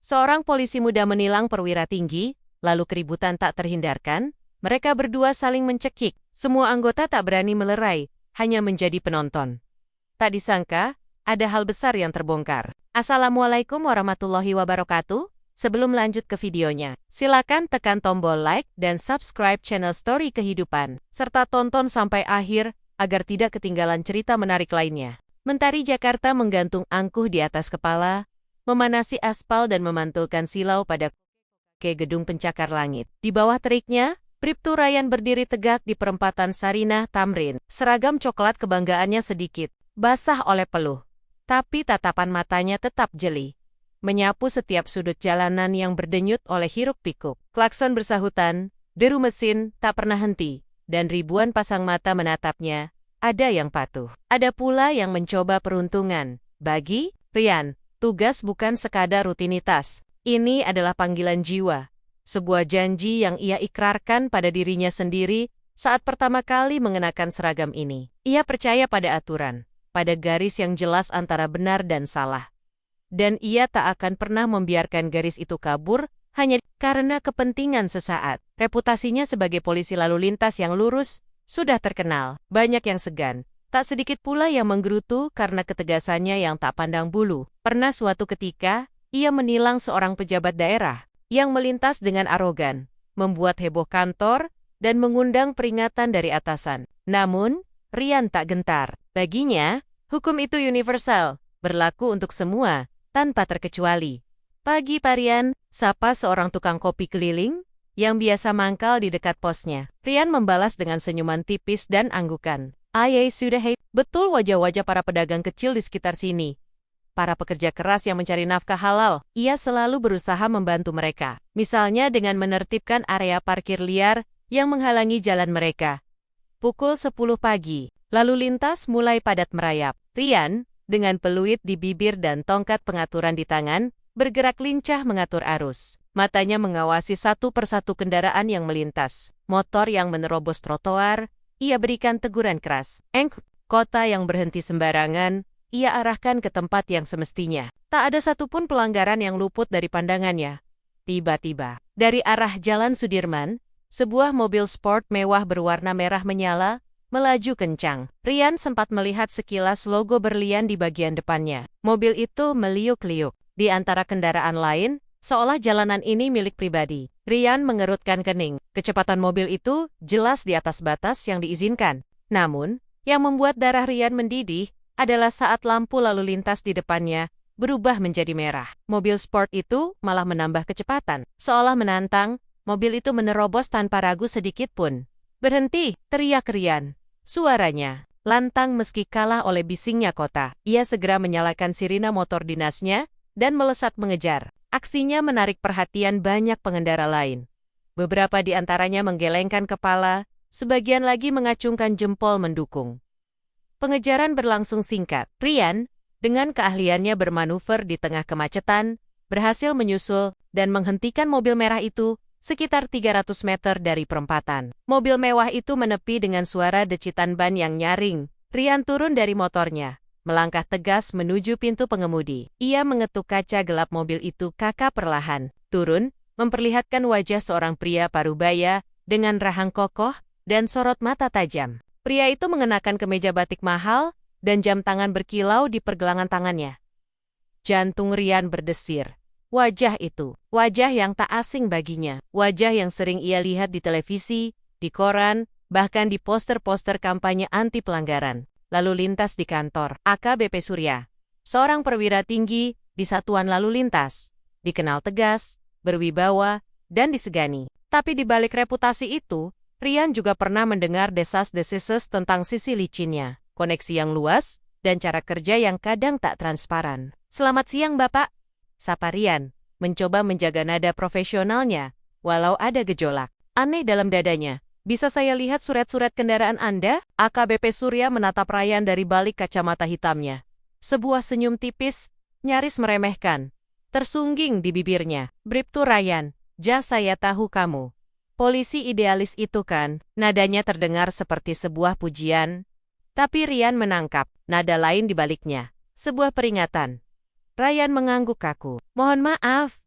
Seorang polisi muda menilang perwira tinggi, lalu keributan tak terhindarkan. Mereka berdua saling mencekik. Semua anggota tak berani melerai, hanya menjadi penonton. Tak disangka, ada hal besar yang terbongkar. Assalamualaikum warahmatullahi wabarakatuh. Sebelum lanjut ke videonya, silakan tekan tombol like dan subscribe channel Story Kehidupan, serta tonton sampai akhir agar tidak ketinggalan cerita menarik lainnya. Mentari Jakarta menggantung angkuh di atas kepala, memanasi aspal dan memantulkan silau pada gedung pencakar langit. Di bawah teriknya, Bribtu Ryan berdiri tegak di perempatan Sarinah Tamrin. Seragam coklat kebanggaannya sedikit basah oleh peluh, tapi tatapan matanya tetap jeli, menyapu setiap sudut jalanan yang berdenyut oleh hiruk-pikuk. Klakson bersahutan, deru mesin tak pernah henti, dan ribuan pasang mata menatapnya. Ada yang patuh, ada pula yang mencoba peruntungan. Bagi Ryan, tugas bukan sekadar rutinitas. Ini adalah panggilan jiwa, sebuah janji yang ia ikrarkan pada dirinya sendiri saat pertama kali mengenakan seragam ini. Ia percaya pada aturan, pada garis yang jelas antara benar dan salah. Dan ia tak akan pernah membiarkan garis itu kabur hanya karena kepentingan sesaat. Reputasinya sebagai polisi lalu lintas yang lurus sudah terkenal. Banyak yang segan, tak sedikit pula yang menggerutu karena ketegasannya yang tak pandang bulu. Pernah suatu ketika, ia menilang seorang pejabat daerah yang melintas dengan arogan, membuat heboh kantor, dan mengundang peringatan dari atasan. Namun, Ryan tak gentar. Baginya, hukum itu universal, berlaku untuk semua, tanpa terkecuali. "Pagi Pak Ryan," sapa seorang tukang kopi keliling, yang biasa mangkal di dekat posnya. Ryan membalas dengan senyuman tipis dan anggukan. "Ayah sudah betul wajah-wajah para pedagang kecil di sekitar sini. Para pekerja keras yang mencari nafkah halal." Ia selalu berusaha membantu mereka. Misalnya dengan menertibkan area parkir liar yang menghalangi jalan mereka. Pukul 10 pagi, lalu lintas mulai padat merayap. Ryan, dengan peluit di bibir dan tongkat pengaturan di tangan, bergerak lincah mengatur arus. Matanya mengawasi satu persatu kendaraan yang melintas. Motor yang menerobos trotoar, ia berikan teguran keras. Kota yang berhenti sembarangan, ia arahkan ke tempat yang semestinya. Tak ada satupun pelanggaran yang luput dari pandangannya. Tiba-tiba, dari arah Jalan Sudirman, sebuah mobil sport mewah berwarna merah menyala, melaju kencang. Ryan sempat melihat sekilas logo berlian di bagian depannya. Mobil itu meliuk-liuk. Di antara kendaraan lain, seolah jalanan ini milik pribadi. Ryan mengerutkan kening. Kecepatan mobil itu jelas di atas batas yang diizinkan. Namun, yang membuat darah Ryan mendidih adalah saat lampu lalu lintas di depannya berubah menjadi merah. Mobil sport itu malah menambah kecepatan. Seolah menantang, mobil itu menerobos tanpa ragu sedikit pun. "Berhenti!" teriak Ryan. Suaranya lantang meski kalah oleh bisingnya kota. Ia segera menyalakan sirine motor dinasnya dan melesat mengejar. Aksinya menarik perhatian banyak pengendara lain. Beberapa di antaranya menggelengkan kepala, sebagian lagi mengacungkan jempol mendukung. Pengejaran berlangsung singkat. Ryan, dengan keahliannya bermanuver di tengah kemacetan, berhasil menyusul dan menghentikan mobil merah itu sekitar 300 meter dari perempatan. Mobil mewah itu menepi dengan suara decitan ban yang nyaring. Ryan turun dari motornya, melangkah tegas menuju pintu pengemudi. Ia mengetuk kaca gelap mobil itu perlahan. Turun, memperlihatkan wajah seorang pria parubaya dengan rahang kokoh dan sorot mata tajam. Pria itu mengenakan kemeja batik mahal dan jam tangan berkilau di pergelangan tangannya. Jantung Ryan berdesir. Wajah itu, wajah yang tak asing baginya. Wajah yang sering ia lihat di televisi, di koran, bahkan di poster-poster kampanye anti pelanggaran. Lalu lintas di kantor. AKBP Surya, seorang perwira tinggi di Satuan Lalu Lintas, dikenal tegas, berwibawa, dan disegani. Tapi di balik reputasi itu, Ryan juga pernah mendengar desas-desis tentang sisi licinnya, koneksi yang luas, dan cara kerja yang kadang tak transparan. "Selamat siang, Bapak," sapa Ryan, mencoba menjaga nada profesionalnya, walau ada gejolak aneh dalam dadanya. "Bisa saya lihat surat-surat kendaraan Anda?" AKBP Surya menatap Ryan dari balik kacamata hitamnya. Sebuah senyum tipis, nyaris meremehkan, tersungging di bibirnya. "Bribtu Ryan, saya tahu kamu. Polisi idealis itu kan?" Nadanya terdengar seperti sebuah pujian, tapi Ryan menangkap nada lain di baliknya. Sebuah peringatan. Ryan mengangguk kaku. "Mohon maaf,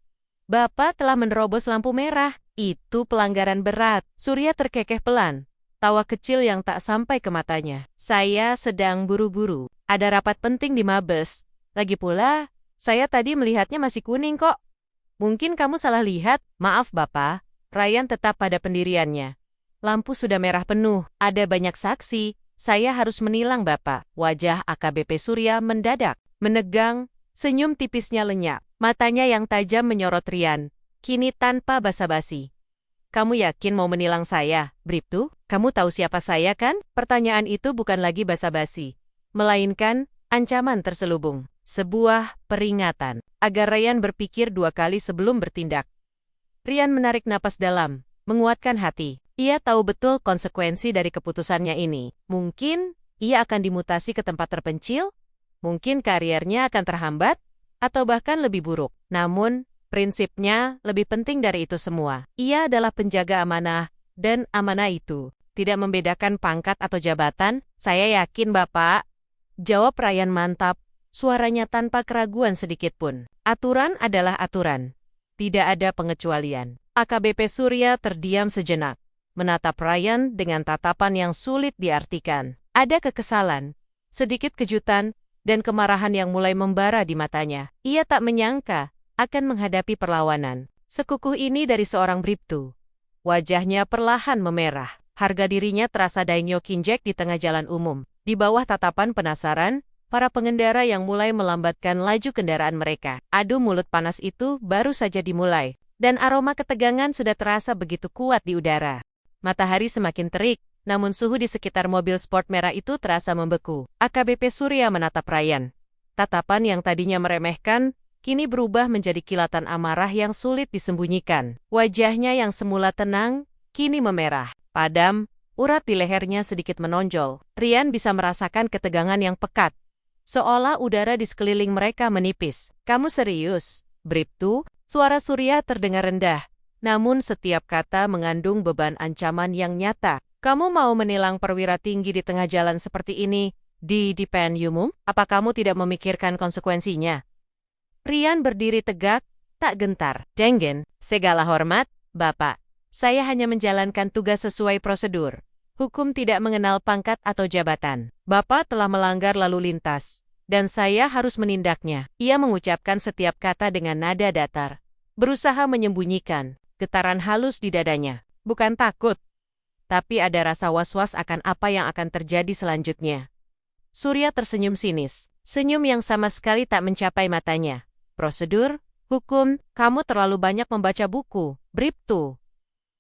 Bapak telah menerobos lampu merah. Itu pelanggaran berat. Surya terkekeh pelan. Tawa kecil yang tak sampai ke matanya. Saya sedang buru-buru. Ada rapat penting di Mabes. Lagi pula, saya tadi melihatnya masih kuning kok. Mungkin kamu salah lihat. Maaf Bapak. Ryan tetap pada pendiriannya. Lampu sudah merah penuh. Ada banyak saksi. Saya harus menilang Bapak. Wajah AKBP Surya mendadak. Menegang, senyum tipisnya lenyap. Matanya yang tajam menyorot Ryan. Kini tanpa basa-basi. Kamu yakin mau menilang saya, Bribtu? Kamu tahu siapa saya kan? Pertanyaan itu bukan lagi basa-basi, melainkan ancaman terselubung. Sebuah peringatan, agar Ryan berpikir 2 kali sebelum bertindak. Ryan menarik napas dalam, menguatkan hati. Ia tahu betul konsekuensi dari keputusannya ini. Mungkin ia akan dimutasi ke tempat terpencil, mungkin karirnya akan terhambat, atau bahkan lebih buruk. Namun, prinsipnya lebih penting dari itu semua. Ia adalah penjaga amanah, dan amanah itu tidak membedakan pangkat atau jabatan. Saya yakin Bapak. Jawab Ryan mantap, suaranya tanpa keraguan sedikitpun. Aturan adalah aturan. Tidak ada pengecualian. AKBP Surya terdiam sejenak, menatap Ryan dengan tatapan yang sulit diartikan. Ada kekesalan, sedikit kejutan, dan kemarahan yang mulai membara di matanya. Ia tak menyangka akan menghadapi perlawanan sekukuh ini dari seorang Bribtu. Wajahnya perlahan memerah. Harga dirinya terasa daingyo kinjek di tengah jalan umum. Di bawah tatapan penasaran, para pengendara yang mulai melambatkan laju kendaraan mereka. Adu mulut panas itu baru saja dimulai, dan aroma ketegangan sudah terasa begitu kuat di udara. Matahari semakin terik, namun suhu di sekitar mobil sport merah itu terasa membeku. AKBP Surya menatap Ryan. Tatapan yang tadinya meremehkan, kini berubah menjadi kilatan amarah yang sulit disembunyikan. Wajahnya yang semula tenang, kini memerah. Padam, urat di lehernya sedikit menonjol. Ryan bisa merasakan ketegangan yang pekat, seolah udara di sekeliling mereka menipis. Kamu serius, Bribtu? Suara Surya terdengar rendah, namun setiap kata mengandung beban ancaman yang nyata. Kamu mau menilang perwira tinggi di tengah jalan seperti ini, di depan umum? Apa kamu tidak memikirkan konsekuensinya? Ryan berdiri tegak, tak gentar. Dengan segala hormat, Bapak. Saya hanya menjalankan tugas sesuai prosedur. Hukum tidak mengenal pangkat atau jabatan. Bapak telah melanggar lalu lintas, dan saya harus menindaknya. Ia mengucapkan setiap kata dengan nada datar, berusaha menyembunyikan getaran halus di dadanya. Bukan takut, tapi ada rasa was-was akan apa yang akan terjadi selanjutnya. Surya tersenyum sinis, senyum yang sama sekali tak mencapai matanya. Prosedur, hukum, kamu terlalu banyak membaca buku, Bribtu.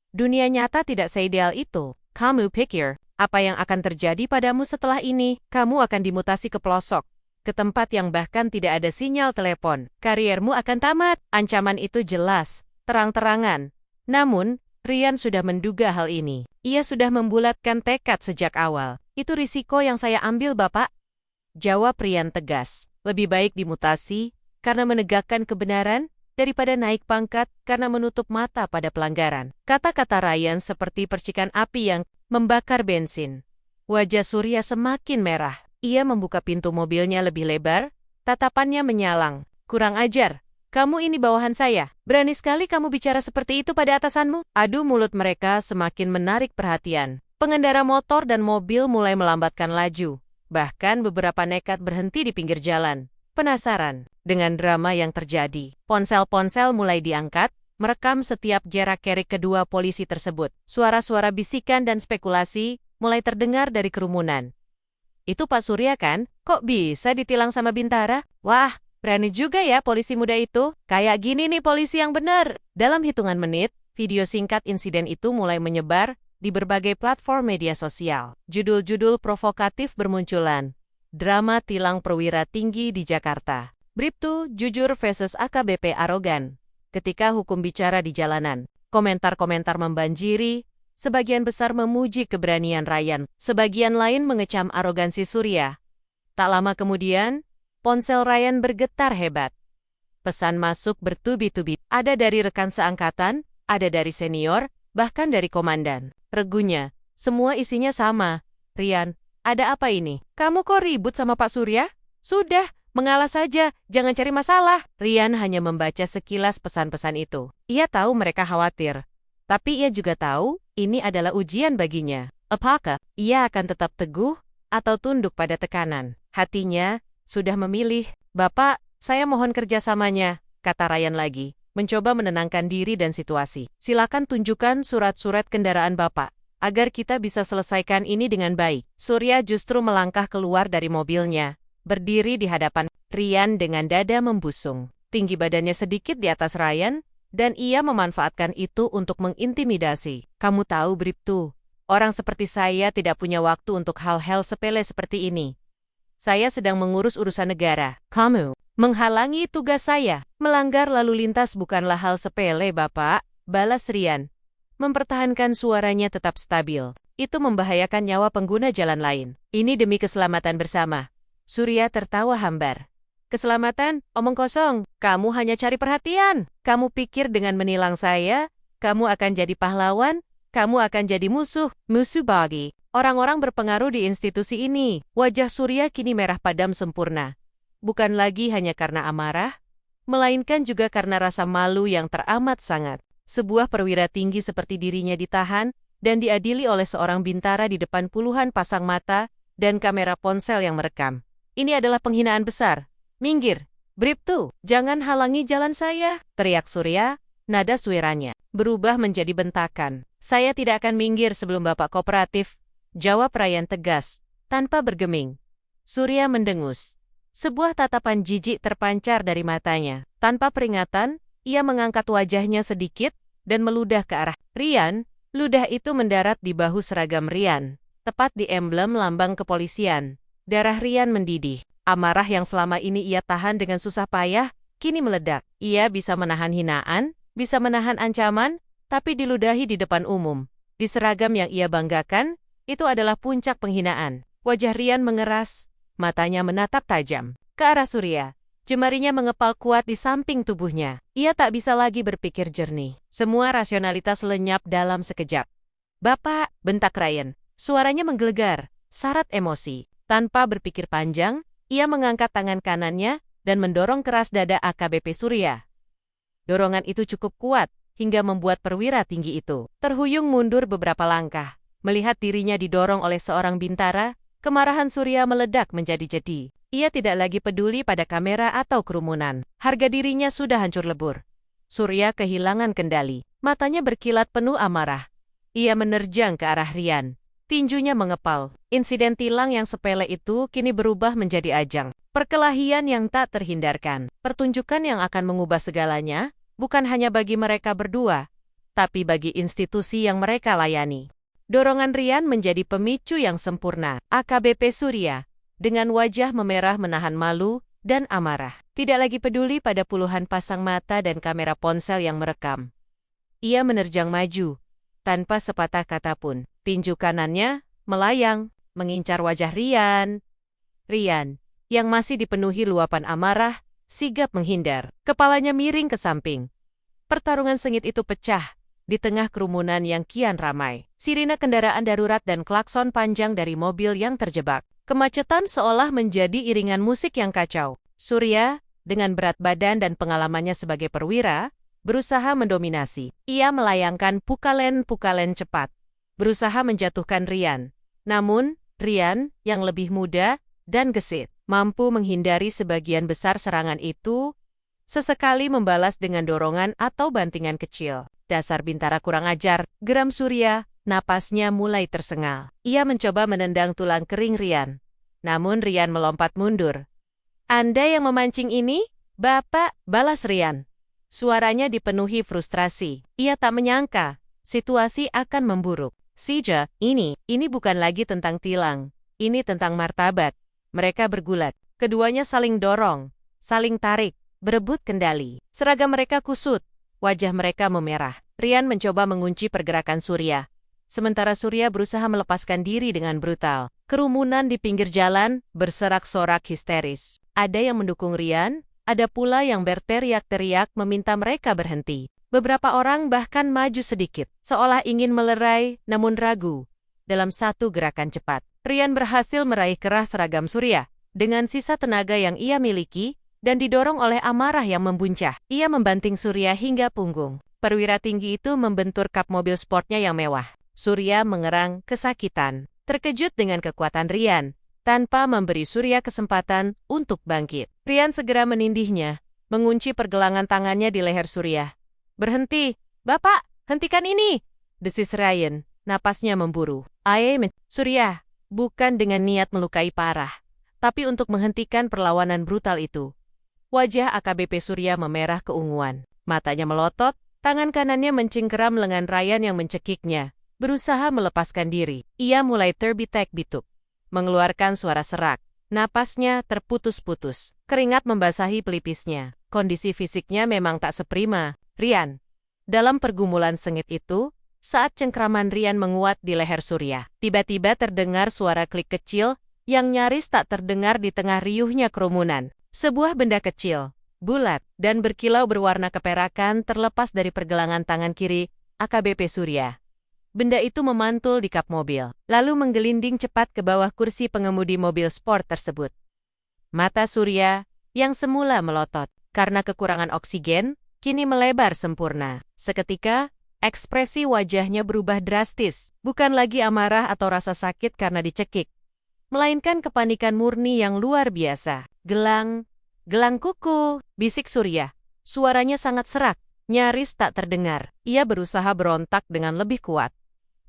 Dunia nyata tidak seideal itu. Kamu pikir, apa yang akan terjadi padamu setelah ini? Kamu akan dimutasi ke pelosok, ke tempat yang bahkan tidak ada sinyal telepon. Kariermu akan tamat. Ancaman itu jelas, terang-terangan. Namun, Ryan sudah menduga hal ini. Ia sudah membulatkan tekad sejak awal. Itu risiko yang saya ambil, Bapak. Jawab Ryan tegas. Lebih baik dimutasi karena menegakkan kebenaran, daripada naik pangkat karena menutup mata pada pelanggaran. Kata-kata Ryan seperti percikan api yang membakar bensin. Wajah Surya semakin merah. Ia membuka pintu mobilnya lebih lebar, tatapannya menyalang. Kurang ajar, kamu ini bawahan saya. Berani sekali kamu bicara seperti itu pada atasanmu. Adu mulut mereka semakin menarik perhatian. Pengendara motor dan mobil mulai melambatkan laju. Bahkan beberapa nekat berhenti di pinggir jalan. Penasaran dengan drama yang terjadi. Ponsel-ponsel mulai diangkat, merekam setiap gerak-gerik kedua polisi tersebut. Suara-suara bisikan dan spekulasi mulai terdengar dari kerumunan. Itu Pak Surya kan? Kok bisa ditilang sama Bintara? Wah, berani juga ya polisi muda itu. Kayak gini nih polisi yang benar. Dalam hitungan menit, video singkat insiden itu mulai menyebar di berbagai platform media sosial. Judul-judul provokatif bermunculan. Drama tilang perwira tinggi di Jakarta. Bribtu jujur versus AKBP arogan. Ketika hukum bicara di jalanan, komentar-komentar membanjiri, sebagian besar memuji keberanian Ryan, sebagian lain mengecam arogansi Surya. Tak lama kemudian, ponsel Ryan bergetar hebat. Pesan masuk bertubi-tubi, ada dari rekan seangkatan, ada dari senior, bahkan dari komandan. Regunya, semua isinya sama. Ryan, ada apa ini? Kamu kok ribut sama Pak Surya? Sudah, Mengalah saja, jangan cari masalah. Rian hanya membaca sekilas pesan-pesan itu. Ia tahu mereka khawatir. Tapi ia juga tahu, ini adalah ujian baginya. Apakah ia akan tetap teguh atau tunduk pada tekanan? Hatinya sudah memilih. Bapak, saya mohon kerjasamanya, kata Ryan lagi, mencoba menenangkan diri dan situasi. Silakan tunjukkan surat-surat kendaraan Bapak, agar kita bisa selesaikan ini dengan baik. Surya justru melangkah keluar dari mobilnya, berdiri di hadapan Rian dengan dada membusung. Tinggi badannya sedikit di atas Ryan, dan ia memanfaatkan itu untuk mengintimidasi. Kamu tahu, Bribtu, orang seperti saya tidak punya waktu untuk hal-hal sepele seperti ini. Saya sedang mengurus urusan negara. Kamu menghalangi tugas saya. Melanggar lalu lintas bukanlah hal sepele, Bapak, balas Rian. Mempertahankan suaranya tetap stabil. Itu membahayakan nyawa pengguna jalan lain. Ini demi keselamatan bersama. Surya tertawa hambar. Keselamatan? Omong kosong. Kamu hanya cari perhatian. Kamu pikir dengan menilang saya, kamu akan jadi pahlawan? Kamu akan jadi musuh bagi orang-orang berpengaruh di institusi ini. Wajah Surya kini merah padam sempurna. Bukan lagi hanya karena amarah, melainkan juga karena rasa malu yang teramat sangat. Sebuah perwira tinggi seperti dirinya ditahan dan diadili oleh seorang bintara di depan puluhan pasang mata dan kamera ponsel yang merekam. Ini adalah penghinaan besar. Minggir, Bribtu, jangan halangi jalan saya, teriak Surya, nada suaranya berubah menjadi bentakan. Saya tidak akan minggir sebelum Bapak kooperatif, jawab Ryan tegas, tanpa bergeming. Surya mendengus. Sebuah tatapan jijik terpancar dari matanya. Tanpa peringatan, ia mengangkat wajahnya sedikit dan meludah ke arah Rian. Ludah itu mendarat di bahu seragam Rian, tepat di emblem lambang kepolisian. Darah Rian mendidih. Amarah yang selama ini ia tahan dengan susah payah, kini meledak. Ia bisa menahan hinaan, bisa menahan ancaman, tapi diludahi di depan umum. Di seragam yang ia banggakan, itu adalah puncak penghinaan. Wajah Rian mengeras, matanya menatap tajam ke arah Surya. Jemarinya mengepal kuat di samping tubuhnya. Ia tak bisa lagi berpikir jernih. Semua rasionalitas lenyap dalam sekejap. Bapak, bentak Ryan. Suaranya menggelegar, syarat emosi. Tanpa berpikir panjang, ia mengangkat tangan kanannya dan mendorong keras dada AKBP Surya. Dorongan itu cukup kuat, hingga membuat perwira tinggi itu terhuyung mundur beberapa langkah. Melihat dirinya didorong oleh seorang bintara, kemarahan Surya meledak menjadi-jadi. Ia tidak lagi peduli pada kamera atau kerumunan. Harga dirinya sudah hancur lebur. Surya kehilangan kendali. Matanya berkilat penuh amarah. Ia menerjang ke arah Rian. Tinjunya mengepal. Insiden tilang yang sepele itu kini berubah menjadi ajang perkelahian yang tak terhindarkan. Pertunjukan yang akan mengubah segalanya, bukan hanya bagi mereka berdua, tapi bagi institusi yang mereka layani. Dorongan Rian menjadi pemicu yang sempurna. AKBP Surya, dengan wajah memerah menahan malu dan amarah, tidak lagi peduli pada puluhan pasang mata dan kamera ponsel yang merekam. Ia menerjang maju, tanpa sepatah kata pun. Tinju kanannya melayang, mengincar wajah Rian. Rian, yang masih dipenuhi luapan amarah, sigap menghindar. Kepalanya miring ke samping. Pertarungan sengit itu pecah di tengah kerumunan yang kian ramai. Sirine kendaraan darurat dan klakson panjang dari mobil yang terjebak. Kemacetan seolah menjadi iringan musik yang kacau. Surya, dengan berat badan dan pengalamannya sebagai perwira, berusaha mendominasi. Ia melayangkan pukalen-pukalen cepat, berusaha menjatuhkan Rian. Namun, Rian, yang lebih muda dan gesit, mampu menghindari sebagian besar serangan itu, sesekali membalas dengan dorongan atau bantingan kecil. Dasar bintara kurang ajar, geram Surya, napasnya mulai tersengal. Ia mencoba menendang tulang kering Rian. Namun Rian melompat mundur. Anda yang memancing ini? Bapak, balas Rian. Suaranya dipenuhi frustrasi. Ia tak menyangka situasi akan memburuk. Sija, ini bukan lagi tentang tilang. Ini tentang martabat. Mereka bergulat. Keduanya saling dorong, saling tarik, berebut kendali. Seragam mereka kusut. Wajah mereka memerah. Rian mencoba mengunci pergerakan Surya. Sementara Surya berusaha melepaskan diri dengan brutal. Kerumunan di pinggir jalan berserak-sorak histeris. Ada yang mendukung Rian, ada pula yang berteriak-teriak meminta mereka berhenti. Beberapa orang bahkan maju sedikit, seolah ingin melerai namun ragu. Dalam satu gerakan cepat, Rian berhasil meraih kerah seragam Surya. Dengan sisa tenaga yang ia miliki, dan didorong oleh amarah yang membuncah, ia membanting Surya hingga punggung. Perwira tinggi itu membentur kap mobil sportnya yang mewah. Surya mengerang kesakitan. Terkejut dengan kekuatan Rian, tanpa memberi Surya kesempatan untuk bangkit. Rian segera menindihnya, mengunci pergelangan tangannya di leher Surya. "Berhenti, Bapak, hentikan ini!" desis Ryan, napasnya memburu. Surya, bukan dengan niat melukai parah, tapi untuk menghentikan perlawanan brutal itu. Wajah AKBP Surya memerah keunguan. Matanya melotot, tangan kanannya mencengkeram lengan Ryan yang mencekiknya, berusaha melepaskan diri. Ia mulai terbitek-bituk, mengeluarkan suara serak. Napasnya terputus-putus, keringat membasahi pelipisnya. Kondisi fisiknya memang tak seprima Rian. Dalam pergumulan sengit itu, saat cengkraman Rian menguat di leher Surya, tiba-tiba terdengar suara klik kecil yang nyaris tak terdengar di tengah riuhnya kerumunan. Sebuah benda kecil, bulat, dan berkilau berwarna keperakan terlepas dari pergelangan tangan kiri AKBP Surya. Benda itu memantul di kap mobil, lalu menggelinding cepat ke bawah kursi pengemudi mobil sport tersebut. Mata Surya, yang semula melotot karena kekurangan oksigen, kini melebar sempurna. Seketika, ekspresi wajahnya berubah drastis, bukan lagi amarah atau rasa sakit karena dicekik, melainkan kepanikan murni yang luar biasa. Gelang kuku, bisik Surya. Suaranya sangat serak, nyaris tak terdengar. Ia berusaha berontak dengan lebih kuat.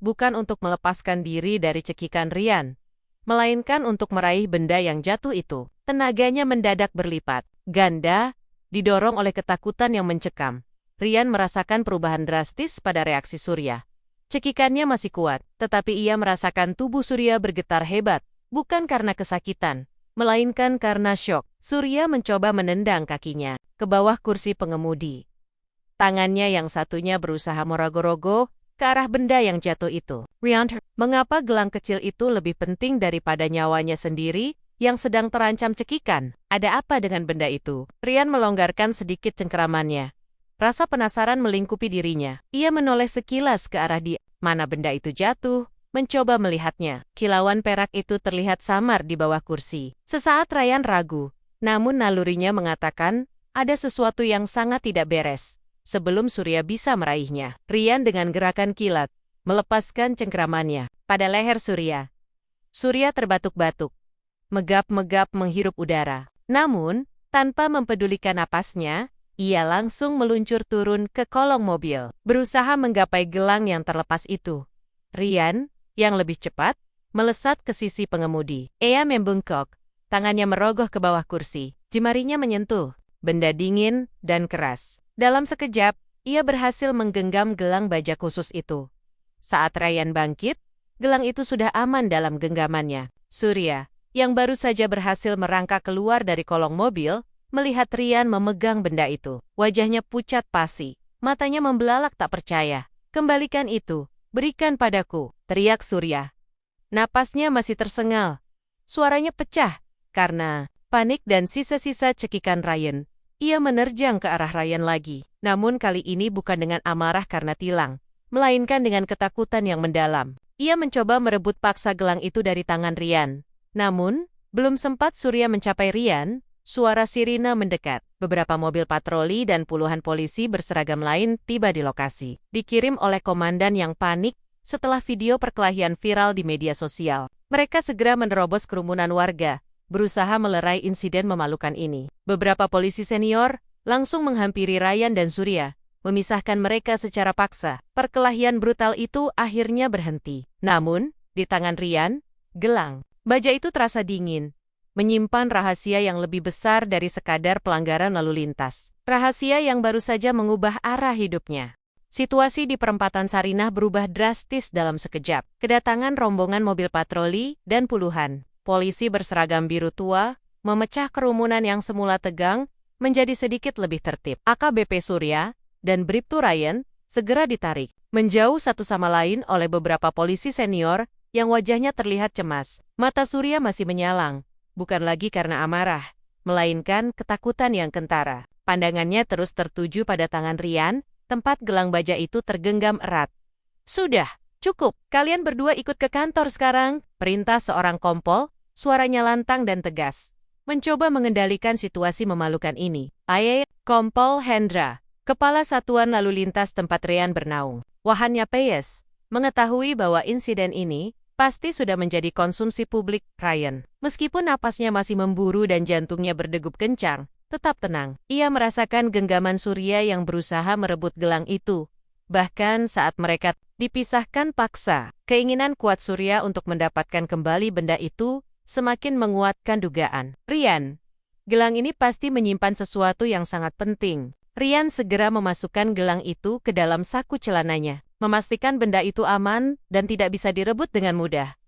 Bukan untuk melepaskan diri dari cekikan Rian, melainkan untuk meraih benda yang jatuh itu. Tenaganya mendadak berlipat ganda, didorong oleh ketakutan yang mencekam. Rian merasakan perubahan drastis pada reaksi Surya. Cekikannya masih kuat, tetapi ia merasakan tubuh Surya bergetar hebat, bukan karena kesakitan, melainkan karena syok. Surya mencoba menendang kakinya ke bawah kursi pengemudi. Tangannya yang satunya berusaha merogoh-rogoh ke arah benda yang jatuh itu. Rian, mengapa gelang kecil itu lebih penting daripada nyawanya sendiri yang sedang terancam cekikan? Ada apa dengan benda itu? Rian melonggarkan sedikit cengkeramannya. Rasa penasaran melingkupi dirinya. Ia menoleh sekilas ke arah di mana benda itu jatuh, mencoba melihatnya. Kilauan perak itu terlihat samar di bawah kursi. Sesaat Ryan ragu, namun nalurinya mengatakan ada sesuatu yang sangat tidak beres. Sebelum Surya bisa meraihnya, Rian dengan gerakan kilat melepaskan cengkeramannya pada leher Surya. Surya terbatuk-batuk, megap-megap menghirup udara. Namun, tanpa mempedulikan napasnya, ia langsung meluncur turun ke kolong mobil, berusaha menggapai gelang yang terlepas itu. Rian, yang lebih cepat, melesat ke sisi pengemudi. Ia membungkuk, tangannya merogoh ke bawah kursi, jemarinya menyentuh benda dingin dan keras. Dalam sekejap, ia berhasil menggenggam gelang baja khusus itu. Saat Ryan bangkit, gelang itu sudah aman dalam genggamannya. Surya, yang baru saja berhasil merangkak keluar dari kolong mobil, melihat Rian memegang benda itu. Wajahnya pucat pasi, matanya membelalak tak percaya. "Kembalikan itu, berikan padaku," teriak Surya. Napasnya masih tersengal. Suaranya pecah karena panik dan sisa-sisa cekikan Ryan. Ia menerjang ke arah Ryan lagi, namun kali ini bukan dengan amarah karena tilang, melainkan dengan ketakutan yang mendalam. Ia mencoba merebut paksa gelang itu dari tangan Rian. Namun, belum sempat Surya mencapai Rian, suara sirine mendekat. Beberapa mobil patroli dan puluhan polisi berseragam lain tiba di lokasi. Dikirim oleh komandan yang panik setelah video perkelahian viral di media sosial. Mereka segera menerobos kerumunan warga, berusaha melerai insiden memalukan ini. Beberapa polisi senior langsung menghampiri Ryan dan Surya, memisahkan mereka secara paksa. Perkelahian brutal itu akhirnya berhenti. Namun, di tangan Rian, gelang baja itu terasa dingin, menyimpan rahasia yang lebih besar dari sekadar pelanggaran lalu lintas. Rahasia yang baru saja mengubah arah hidupnya. Situasi di perempatan Sarinah berubah drastis dalam sekejap. Kedatangan rombongan mobil patroli dan puluhan polisi berseragam biru tua memecah kerumunan yang semula tegang menjadi sedikit lebih tertib. AKBP Surya dan Bribtu Ryan segera ditarik menjauh satu sama lain oleh beberapa polisi senior yang wajahnya terlihat cemas. Mata Surya masih menyalang, bukan lagi karena amarah, melainkan ketakutan yang kentara. Pandangannya terus tertuju pada tangan Rian, tempat gelang baja itu tergenggam erat. "Sudah, cukup. Kalian berdua ikut ke kantor sekarang," perintah seorang kompol, suaranya lantang dan tegas. mencoba mengendalikan situasi memalukan ini. Kompol Hendra, Kepala Satuan Lalu Lintas tempat Ryan bernaung, Wahannya Peyes, mengetahui bahwa insiden ini pasti sudah menjadi konsumsi publik Ryan. Meskipun napasnya masih memburu dan jantungnya berdegup kencang, tetap tenang. Ia merasakan genggaman Surya yang berusaha merebut gelang itu. Bahkan saat mereka dipisahkan paksa, keinginan kuat Surya untuk mendapatkan kembali benda itu semakin menguatkan dugaan. Ryan, gelang ini pasti menyimpan sesuatu yang sangat penting. Ryan segera memasukkan gelang itu ke dalam saku celananya, memastikan benda itu aman dan tidak bisa direbut dengan mudah.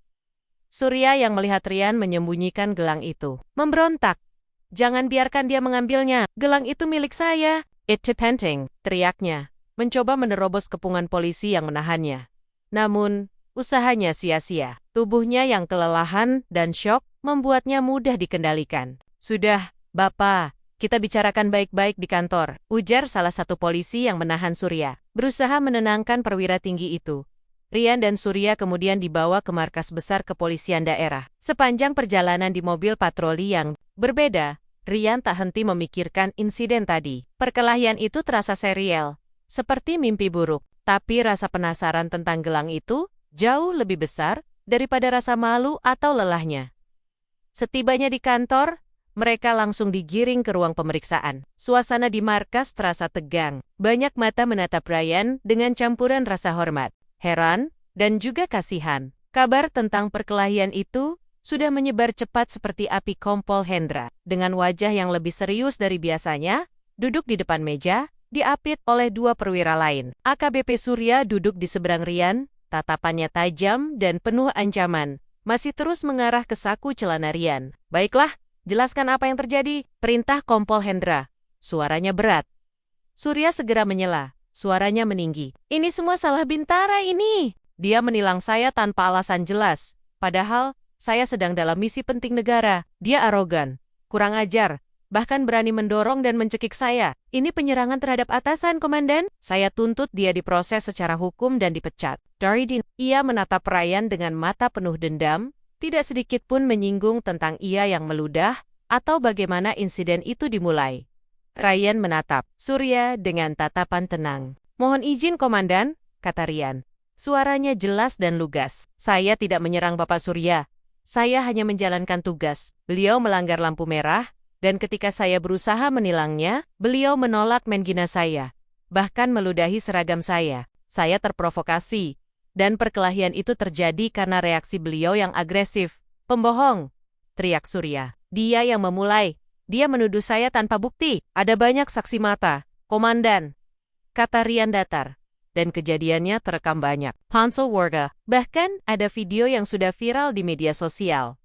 Surya yang melihat Ryan menyembunyikan gelang itu memberontak. Jangan biarkan dia mengambilnya. Gelang itu milik saya. It's penting, teriaknya, mencoba menerobos kepungan polisi yang menahannya. Namun, usahanya sia-sia. Tubuhnya yang kelelahan dan syok membuatnya mudah dikendalikan. Sudah, Bapak, kita bicarakan baik-baik di kantor, ujar salah satu polisi yang menahan Surya, berusaha menenangkan perwira tinggi itu. Ryan dan Surya kemudian dibawa ke markas besar kepolisian daerah. Sepanjang perjalanan di mobil patroli yang berbeda, Ryan tak henti memikirkan insiden tadi. Perkelahian itu terasa serial, seperti mimpi buruk. Tapi rasa penasaran tentang gelang itu jauh lebih besar daripada rasa malu atau lelahnya. Setibanya di kantor, mereka langsung digiring ke ruang pemeriksaan. Suasana di markas terasa tegang. Banyak mata menatap Ryan dengan campuran rasa hormat, heran, dan juga kasihan. Kabar tentang perkelahian itu sudah menyebar cepat seperti api. Kompol Hendra, dengan wajah yang lebih serius dari biasanya, duduk di depan meja, diapit oleh dua perwira lain. AKBP Surya duduk di seberang Ryan, tatapannya tajam dan penuh ancaman, masih terus mengarah ke saku celana Ryan. Baiklah, jelaskan apa yang terjadi, perintah Kompol Hendra. Suaranya berat. Surya segera menyela, suaranya meninggi. Ini semua salah Bintara ini. Dia menilang saya tanpa alasan jelas, padahal saya sedang dalam misi penting negara. Dia arogan, kurang ajar, bahkan berani mendorong dan mencekik saya. Ini penyerangan terhadap atasan, Komandan. Saya tuntut dia diproses secara hukum dan dipecat. Daridin, ia menatap Ryan dengan mata penuh dendam, tidak sedikit pun menyinggung tentang ia yang meludah atau bagaimana insiden itu dimulai. Ryan menatap Surya dengan tatapan tenang. Mohon izin, Komandan, kata Ryan. Suaranya jelas dan lugas. Saya tidak menyerang Bapak Surya. Saya hanya menjalankan tugas. Beliau melanggar lampu merah, dan ketika saya berusaha menilangnya, beliau menolak menghina saya, bahkan meludahi seragam saya. Saya terprovokasi, dan perkelahian itu terjadi karena reaksi beliau yang agresif. Pembohong, teriak Surya. Dia yang memulai. Dia menuduh saya tanpa bukti. Ada banyak saksi mata, Komandan, kata Ryan datar. Dan kejadiannya terekam banyak. Hansel warga. Bahkan ada video yang sudah viral di media sosial.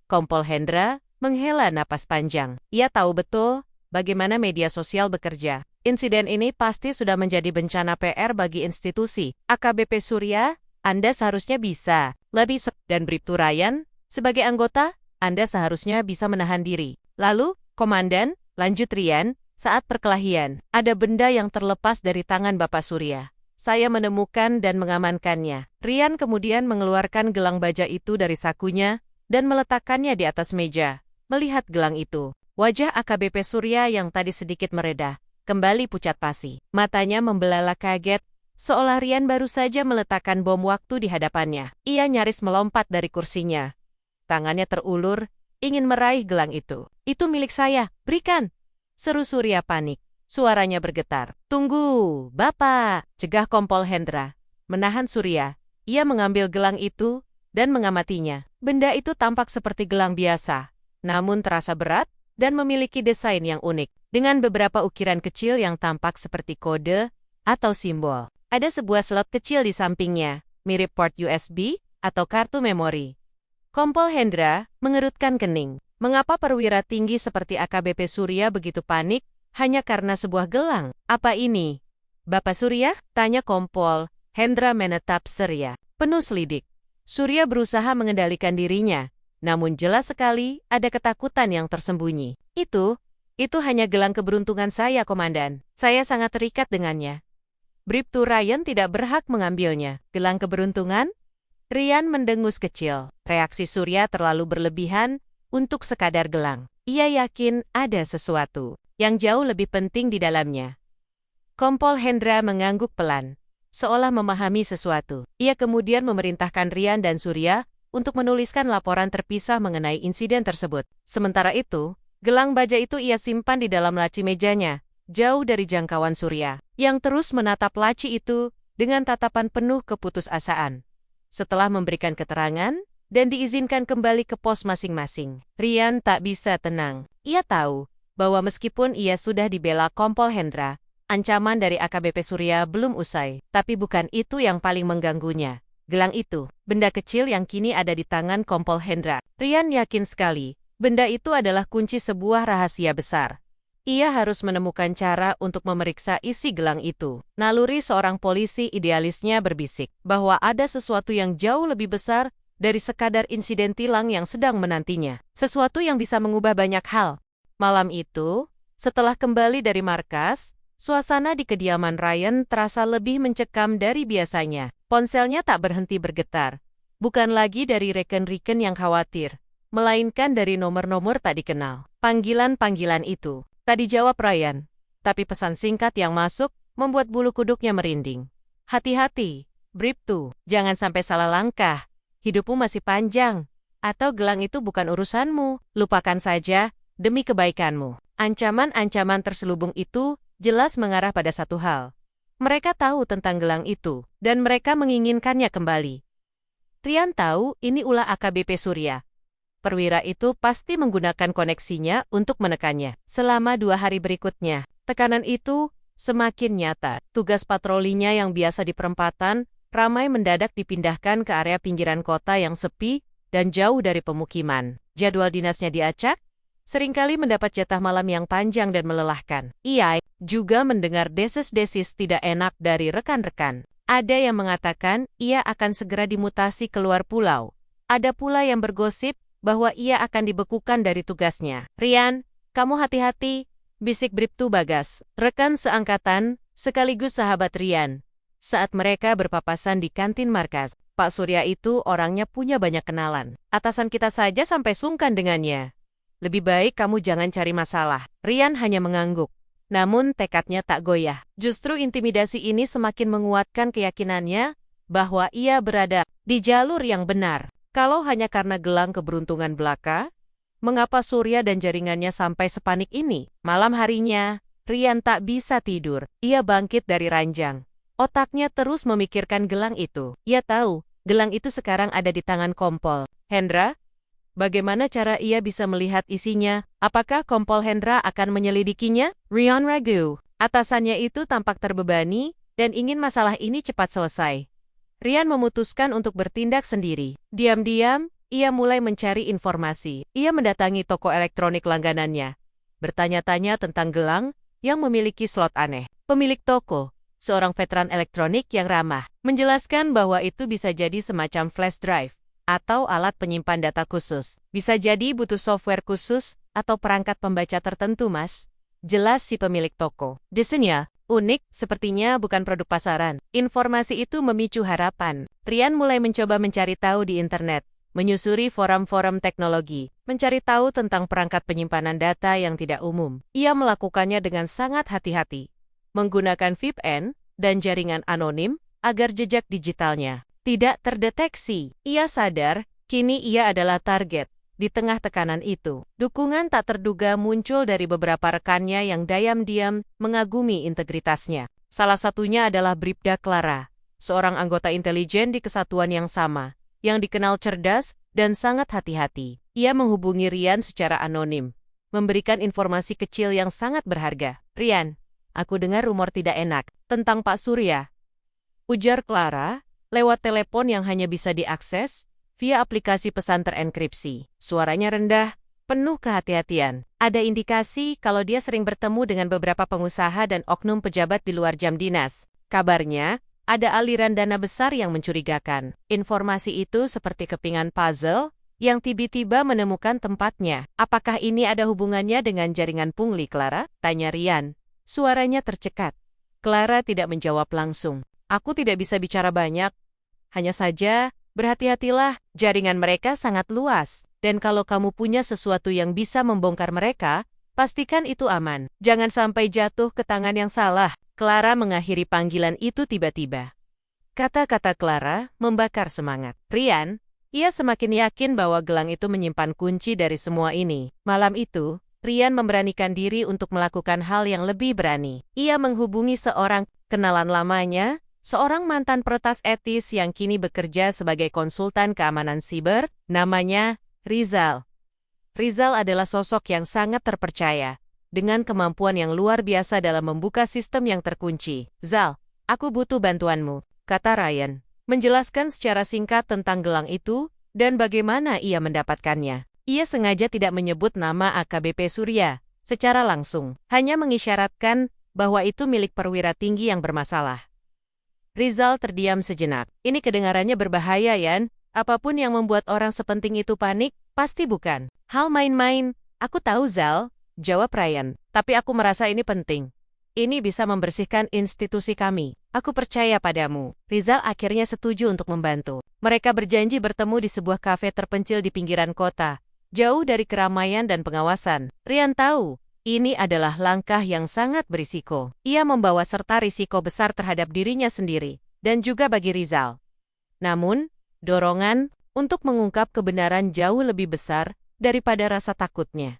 Kompol Hendra menghela napas panjang. Ia tahu betul bagaimana media sosial bekerja. Insiden ini pasti sudah menjadi bencana PR bagi institusi. AKBP Surya, Anda seharusnya bisa lebih dan Bribtu Ryan, sebagai anggota, Anda seharusnya bisa menahan diri. Lalu, Komandan, lanjut Ryan, saat perkelahian, ada benda yang terlepas dari tangan Bapak Surya. Saya menemukan dan mengamankannya. Ryan kemudian mengeluarkan gelang baja itu dari sakunya dan meletakkannya di atas meja. Melihat gelang itu, wajah AKBP Surya yang tadi sedikit mereda kembali pucat pasi. Matanya membelalak kaget, seolah Ryan baru saja meletakkan bom waktu di hadapannya. Ia nyaris melompat dari kursinya. Tangannya terulur, ingin meraih gelang itu. Itu milik saya, berikan! Seru Surya panik. Suaranya bergetar. Tunggu, Bapak, cegah Kompol Hendra. Menahan Surya, ia mengambil gelang itu dan mengamatinya. Benda itu tampak seperti gelang biasa, namun terasa berat dan memiliki desain yang unik, dengan beberapa ukiran kecil yang tampak seperti kode atau simbol. Ada sebuah slot kecil di sampingnya, mirip port USB atau kartu memori. Kompol Hendra mengerutkan kening. Mengapa perwira tinggi seperti AKBP Surya begitu panik hanya karena sebuah gelang? Apa ini? Bapak Surya? Tanya Kompol. Hendra menatap Surya, penuh selidik. Surya berusaha mengendalikan dirinya, namun jelas sekali ada ketakutan yang tersembunyi. Itu hanya gelang keberuntungan saya, Komandan. Saya sangat terikat dengannya. Bribtu Ryan tidak berhak mengambilnya. Gelang keberuntungan? Ryan mendengus kecil. Reaksi Surya terlalu berlebihan untuk sekadar gelang. Ia yakin ada sesuatu yang jauh lebih penting di dalamnya. Kompol Hendra mengangguk pelan, seolah memahami sesuatu. Ia kemudian memerintahkan Rian dan Surya untuk menuliskan laporan terpisah mengenai insiden tersebut. Sementara itu, gelang baja itu ia simpan di dalam laci mejanya, jauh dari jangkauan Surya, yang terus menatap laci itu dengan tatapan penuh keputusasaan. Setelah memberikan keterangan dan diizinkan kembali ke pos masing-masing, Rian tak bisa tenang. Ia tahu bahwa meskipun ia sudah dibela Kompol Hendra, ancaman dari AKBP Surya belum usai. Tapi bukan itu yang paling mengganggunya. Gelang itu, benda kecil yang kini ada di tangan Kompol Hendra. Rian yakin sekali, benda itu adalah kunci sebuah rahasia besar. Ia harus menemukan cara untuk memeriksa isi gelang itu. Naluri seorang polisi idealisnya berbisik bahwa ada sesuatu yang jauh lebih besar dari sekadar insiden tilang yang sedang menantinya. Sesuatu yang bisa mengubah banyak hal. Malam itu, setelah kembali dari markas, suasana di kediaman Ryan terasa lebih mencekam dari biasanya. Ponselnya tak berhenti bergetar. Bukan lagi dari reken-reken yang khawatir, melainkan dari nomor-nomor tak dikenal. Panggilan-panggilan itu tak dijawab Ryan, tapi pesan singkat yang masuk membuat bulu kuduknya merinding. Hati-hati, Bribtu, jangan sampai salah langkah. Hidupmu masih panjang. Atau gelang itu bukan urusanmu, lupakan saja demi kebaikanmu. Ancaman-ancaman terselubung itu jelas mengarah pada satu hal. Mereka tahu tentang gelang itu, dan mereka menginginkannya kembali. Rian tahu ini ulah AKBP Surya. Perwira itu pasti menggunakan koneksinya untuk menekannya. Selama 2 hari berikutnya, tekanan itu semakin nyata. Tugas patrolinya yang biasa di perempatan, ramai mendadak dipindahkan ke area pinggiran kota yang sepi dan jauh dari pemukiman. Jadwal dinasnya diacak, seringkali mendapat jatah malam yang panjang dan melelahkan. Ia juga mendengar desis-desis tidak enak dari rekan-rekan. Ada yang mengatakan ia akan segera dimutasi keluar pulau. Ada pula yang bergosip bahwa ia akan dibekukan dari tugasnya. Rian, kamu hati-hati, bisik Bribtu Bagas, rekan seangkatan, sekaligus sahabat Rian. Saat mereka berpapasan di kantin markas, Pak Surya itu orangnya punya banyak kenalan. Atasan kita saja sampai sungkan dengannya. Lebih baik kamu jangan cari masalah. Rian hanya mengangguk. Namun tekadnya tak goyah. Justru intimidasi ini semakin menguatkan keyakinannya bahwa ia berada di jalur yang benar. Kalau hanya karena gelang keberuntungan belaka, mengapa Surya dan jaringannya sampai sepanik ini? Malam harinya, Rian tak bisa tidur. Ia bangkit dari ranjang. Otaknya terus memikirkan gelang itu. Ia tahu, gelang itu sekarang ada di tangan Kompol Hendra. Bagaimana cara ia bisa melihat isinya? Apakah Kompol Hendra akan menyelidikinya? Rian ragu. Atasannya itu tampak terbebani dan ingin masalah ini cepat selesai. Rian memutuskan untuk bertindak sendiri. Diam-diam, ia mulai mencari informasi. Ia mendatangi toko elektronik langganannya, bertanya-tanya tentang gelang yang memiliki slot aneh. Pemilik toko, seorang veteran elektronik yang ramah, menjelaskan bahwa itu bisa jadi semacam flash drive atau alat penyimpan data khusus. Bisa jadi butuh software khusus atau perangkat pembaca tertentu, Mas. Jelas si pemilik toko. Desainnya unik, sepertinya bukan produk pasaran. Informasi itu memicu harapan. Rian mulai mencoba mencari tahu di internet, menyusuri forum-forum teknologi, mencari tahu tentang perangkat penyimpanan data yang tidak umum. Ia melakukannya dengan sangat hati-hati, menggunakan VPN dan jaringan anonim agar jejak digitalnya tidak terdeteksi. Ia sadar, kini ia adalah target. Di tengah tekanan itu, dukungan tak terduga muncul dari beberapa rekannya yang diam-diam mengagumi integritasnya. Salah satunya adalah Bribda Clara, seorang anggota intelijen di kesatuan yang sama, yang dikenal cerdas dan sangat hati-hati. Ia menghubungi Rian secara anonim, memberikan informasi kecil yang sangat berharga. Rian, aku dengar rumor tidak enak tentang Pak Surya, ujar Clara, lewat telepon yang hanya bisa diakses via aplikasi pesan terenkripsi. Suaranya rendah, penuh kehati-hatian. Ada indikasi kalau dia sering bertemu dengan beberapa pengusaha dan oknum pejabat di luar jam dinas. Kabarnya, ada aliran dana besar yang mencurigakan. Informasi itu seperti kepingan puzzle yang tiba-tiba menemukan tempatnya. Apakah ini ada hubungannya dengan jaringan pungli, Clara? Tanya Rian. Suaranya tercekat. Clara tidak menjawab langsung. Aku tidak bisa bicara banyak. Hanya saja, Berhati-hatilah, jaringan mereka sangat luas. Dan kalau kamu punya sesuatu yang bisa membongkar mereka, pastikan itu aman. Jangan sampai jatuh ke tangan yang salah. Clara mengakhiri panggilan itu tiba-tiba. Kata-kata Clara membakar semangat Ryan. Ia semakin yakin bahwa gelang itu menyimpan kunci dari semua ini. Malam itu, Ryan memberanikan diri untuk melakukan hal yang lebih berani. Ia menghubungi seorang kenalan lamanya, seorang mantan peretas etis yang kini bekerja sebagai konsultan keamanan siber, namanya Rizal. Rizal adalah sosok yang sangat terpercaya, dengan kemampuan yang luar biasa dalam membuka sistem yang terkunci. Zal, aku butuh bantuanmu, kata Ryan, menjelaskan secara singkat tentang gelang itu dan bagaimana ia mendapatkannya. Ia sengaja tidak menyebut nama AKBP Surya secara langsung, hanya mengisyaratkan bahwa itu milik perwira tinggi yang bermasalah. Rizal terdiam sejenak. Ini kedengarannya berbahaya, Yan. Apapun yang membuat orang sepenting itu panik, pasti bukan hal main-main. Aku tahu, Zal, jawab Ryan. Tapi aku merasa ini penting. Ini bisa membersihkan institusi kami. Aku percaya padamu. Rizal akhirnya setuju untuk membantu. Mereka berjanji bertemu di sebuah kafe terpencil di pinggiran kota, jauh dari keramaian dan pengawasan. Ryan tahu, ini adalah langkah yang sangat berisiko. Ia membawa serta risiko besar terhadap dirinya sendiri, dan juga bagi Rizal. Namun, dorongan untuk mengungkap kebenaran jauh lebih besar daripada rasa takutnya.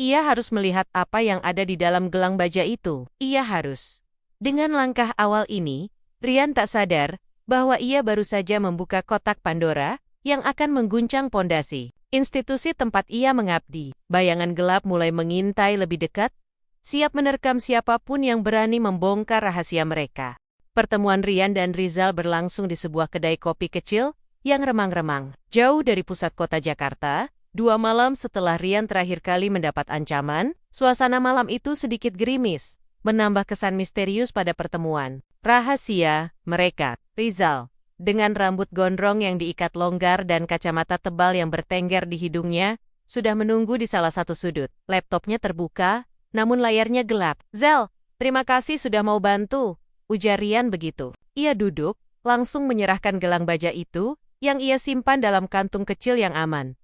Ia harus melihat apa yang ada di dalam gelang baja itu. Ia harus. Dengan langkah awal ini, Ryan tak sadar bahwa ia baru saja membuka kotak Pandora yang akan mengguncang pondasi institusi tempat ia mengabdi. Bayangan gelap mulai mengintai lebih dekat, siap menerkam siapapun yang berani membongkar rahasia mereka. Pertemuan Ryan dan Rizal berlangsung di sebuah kedai kopi kecil yang remang-remang, jauh dari pusat kota Jakarta. 2 malam setelah Ryan terakhir kali mendapat ancaman, suasana malam itu sedikit gerimis, menambah kesan misterius pada pertemuan. Rahasia mereka, Rizal, dengan rambut gondrong yang diikat longgar dan kacamata tebal yang bertengger di hidungnya, sudah menunggu di salah satu sudut. Laptopnya terbuka, namun layarnya gelap. Zal, terima kasih sudah mau bantu, ujar Ryan begitu. Ia duduk, langsung menyerahkan gelang baja itu, yang ia simpan dalam kantung kecil yang aman.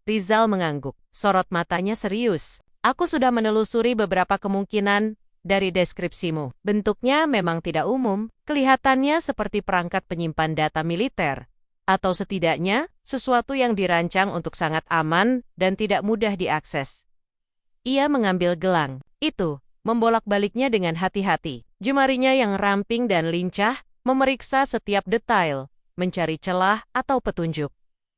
Rizal mengangguk, sorot matanya serius. Aku sudah menelusuri beberapa kemungkinan dari deskripsimu. Bentuknya memang tidak umum, kelihatannya seperti perangkat penyimpan data militer, atau setidaknya sesuatu yang dirancang untuk sangat aman dan tidak mudah diakses. Ia mengambil gelang itu, membolak-baliknya dengan hati-hati. Jemarinya yang ramping dan lincah memeriksa setiap detail, mencari celah atau petunjuk.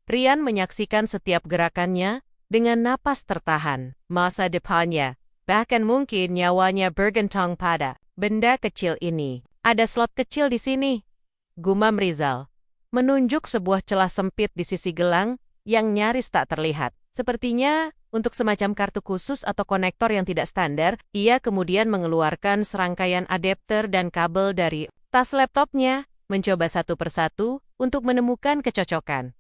Ryan menyaksikan setiap gerakannya dengan napas tertahan. Masa depannya, bahkan mungkin nyawanya bergantung pada benda kecil ini. Ada slot kecil di sini, gumam Rizal, menunjuk sebuah celah sempit di sisi gelang yang nyaris tak terlihat. Sepertinya, untuk semacam kartu khusus atau konektor yang tidak standar, ia kemudian mengeluarkan serangkaian adapter dan kabel dari tas laptopnya, mencoba satu persatu untuk menemukan kecocokan.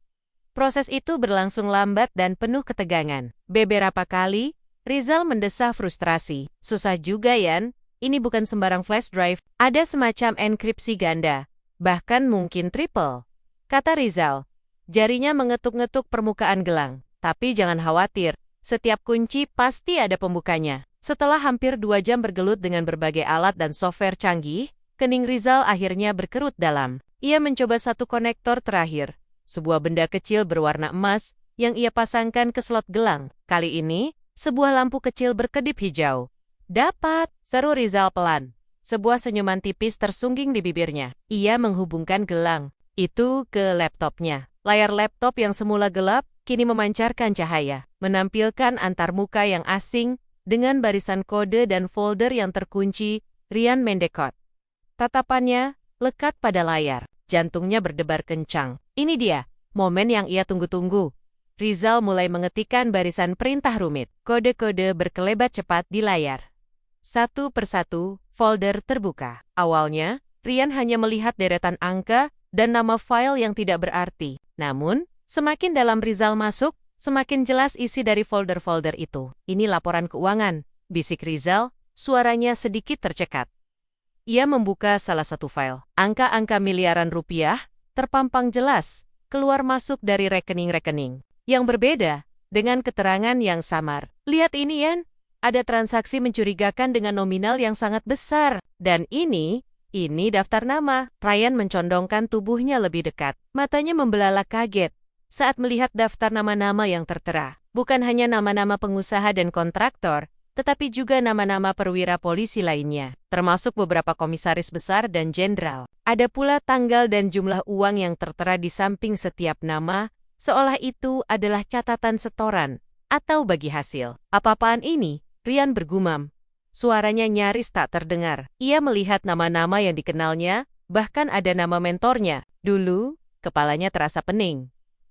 Proses itu berlangsung lambat dan penuh ketegangan. Beberapa kali, Rizal mendesah frustrasi. Susah juga, Yan. Ini bukan sembarang flash drive. Ada semacam enkripsi ganda. Bahkan mungkin triple, kata Rizal. Jarinya mengetuk-ngetuk permukaan gelang. Tapi jangan khawatir, setiap kunci pasti ada pembukanya. Setelah hampir 2 jam bergelut dengan berbagai alat dan software canggih, kening Rizal akhirnya berkerut dalam. Ia mencoba satu konektor terakhir. Sebuah benda kecil berwarna emas yang ia pasangkan ke slot gelang. Kali ini, sebuah lampu kecil berkedip hijau. Dapat, seru Rizal pelan. Sebuah senyuman tipis tersungging di bibirnya. Ia menghubungkan gelang itu ke laptopnya. Layar laptop yang semula gelap, kini memancarkan cahaya, menampilkan antarmuka yang asing dengan barisan kode dan folder yang terkunci. Ryan mendekot. Tatapannya lekat pada layar. Jantungnya berdebar kencang. Ini dia, momen yang ia tunggu-tunggu. Rizal mulai mengetikkan barisan perintah rumit. Kode-kode berkelebat cepat di layar. Satu persatu, folder terbuka. Awalnya, Ryan hanya melihat deretan angka dan nama file yang tidak berarti. Namun, semakin dalam Rizal masuk, semakin jelas isi dari folder-folder itu. Ini laporan keuangan, bisik Rizal, suaranya sedikit tercekat. Ia membuka salah satu file. Angka-angka miliaran rupiah terpampang jelas, keluar masuk dari rekening-rekening yang berbeda dengan keterangan yang samar. Lihat ini, Yan. Ada transaksi mencurigakan dengan nominal yang sangat besar. Dan ini daftar nama. Ryan mencondongkan tubuhnya lebih dekat. Matanya membelalak kaget saat melihat daftar nama-nama yang tertera. Bukan hanya nama-nama pengusaha dan kontraktor, tetapi juga nama-nama perwira polisi lainnya, termasuk beberapa komisaris besar dan jenderal. Ada pula tanggal dan jumlah uang yang tertera di samping setiap nama, seolah itu adalah catatan setoran atau bagi hasil. Apa-apaan ini? Ryan bergumam. Suaranya nyaris tak terdengar. Ia melihat nama-nama yang dikenalnya, bahkan ada nama mentornya. Dulu, kepalanya terasa pening.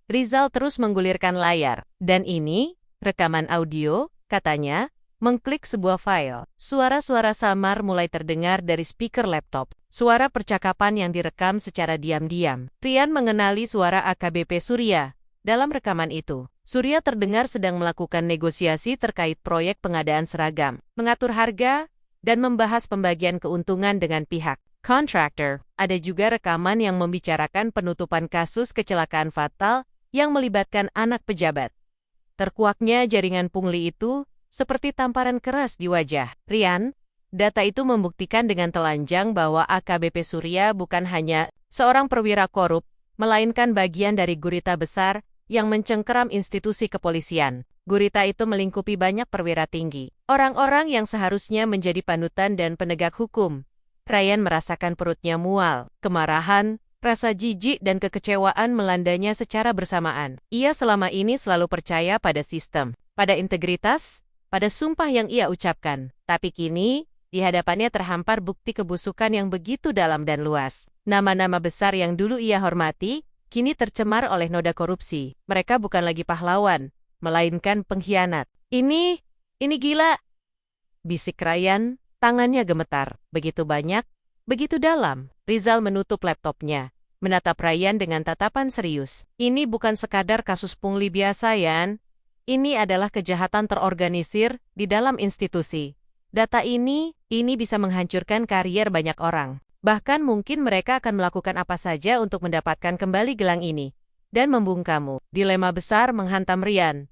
Rizal terus menggulirkan layar. Dan ini, rekaman audio, katanya, mengklik sebuah file. Suara-suara samar mulai terdengar dari speaker laptop. Suara percakapan yang direkam secara diam-diam. Ryan mengenali suara AKBP Surya. Dalam rekaman itu, Surya terdengar sedang melakukan negosiasi terkait proyek pengadaan seragam, mengatur harga, dan membahas pembagian keuntungan dengan pihak kontraktor. Ada juga rekaman yang membicarakan penutupan kasus kecelakaan fatal yang melibatkan anak pejabat. Terkuaknya jaringan pungli itu seperti tamparan keras di wajah Ryan. Data itu membuktikan dengan telanjang bahwa AKBP Surya bukan hanya seorang perwira korup, melainkan bagian dari gurita besar yang mencengkeram institusi kepolisian. Gurita itu melingkupi banyak perwira tinggi, orang-orang yang seharusnya menjadi panutan dan penegak hukum. Ryan merasakan perutnya mual, kemarahan, rasa jijik dan kekecewaan melandanya secara bersamaan. Ia selama ini selalu percaya pada sistem, pada integritas, pada sumpah yang ia ucapkan. Tapi kini, di hadapannya terhampar bukti kebusukan yang begitu dalam dan luas. Nama-nama besar yang dulu ia hormati, kini tercemar oleh noda korupsi. Mereka bukan lagi pahlawan, melainkan pengkhianat. Ini gila, bisik Ryan, tangannya gemetar. Begitu banyak, begitu dalam. Rizal menutup laptopnya, menatap Ryan dengan tatapan serius. Ini bukan sekadar kasus pungli biasa, Yan. Ini adalah kejahatan terorganisir di dalam institusi. Data ini bisa menghancurkan karier banyak orang. Bahkan mungkin mereka akan melakukan apa saja untuk mendapatkan kembali gelang ini dan membungkamu. Dilema besar menghantam Ryan.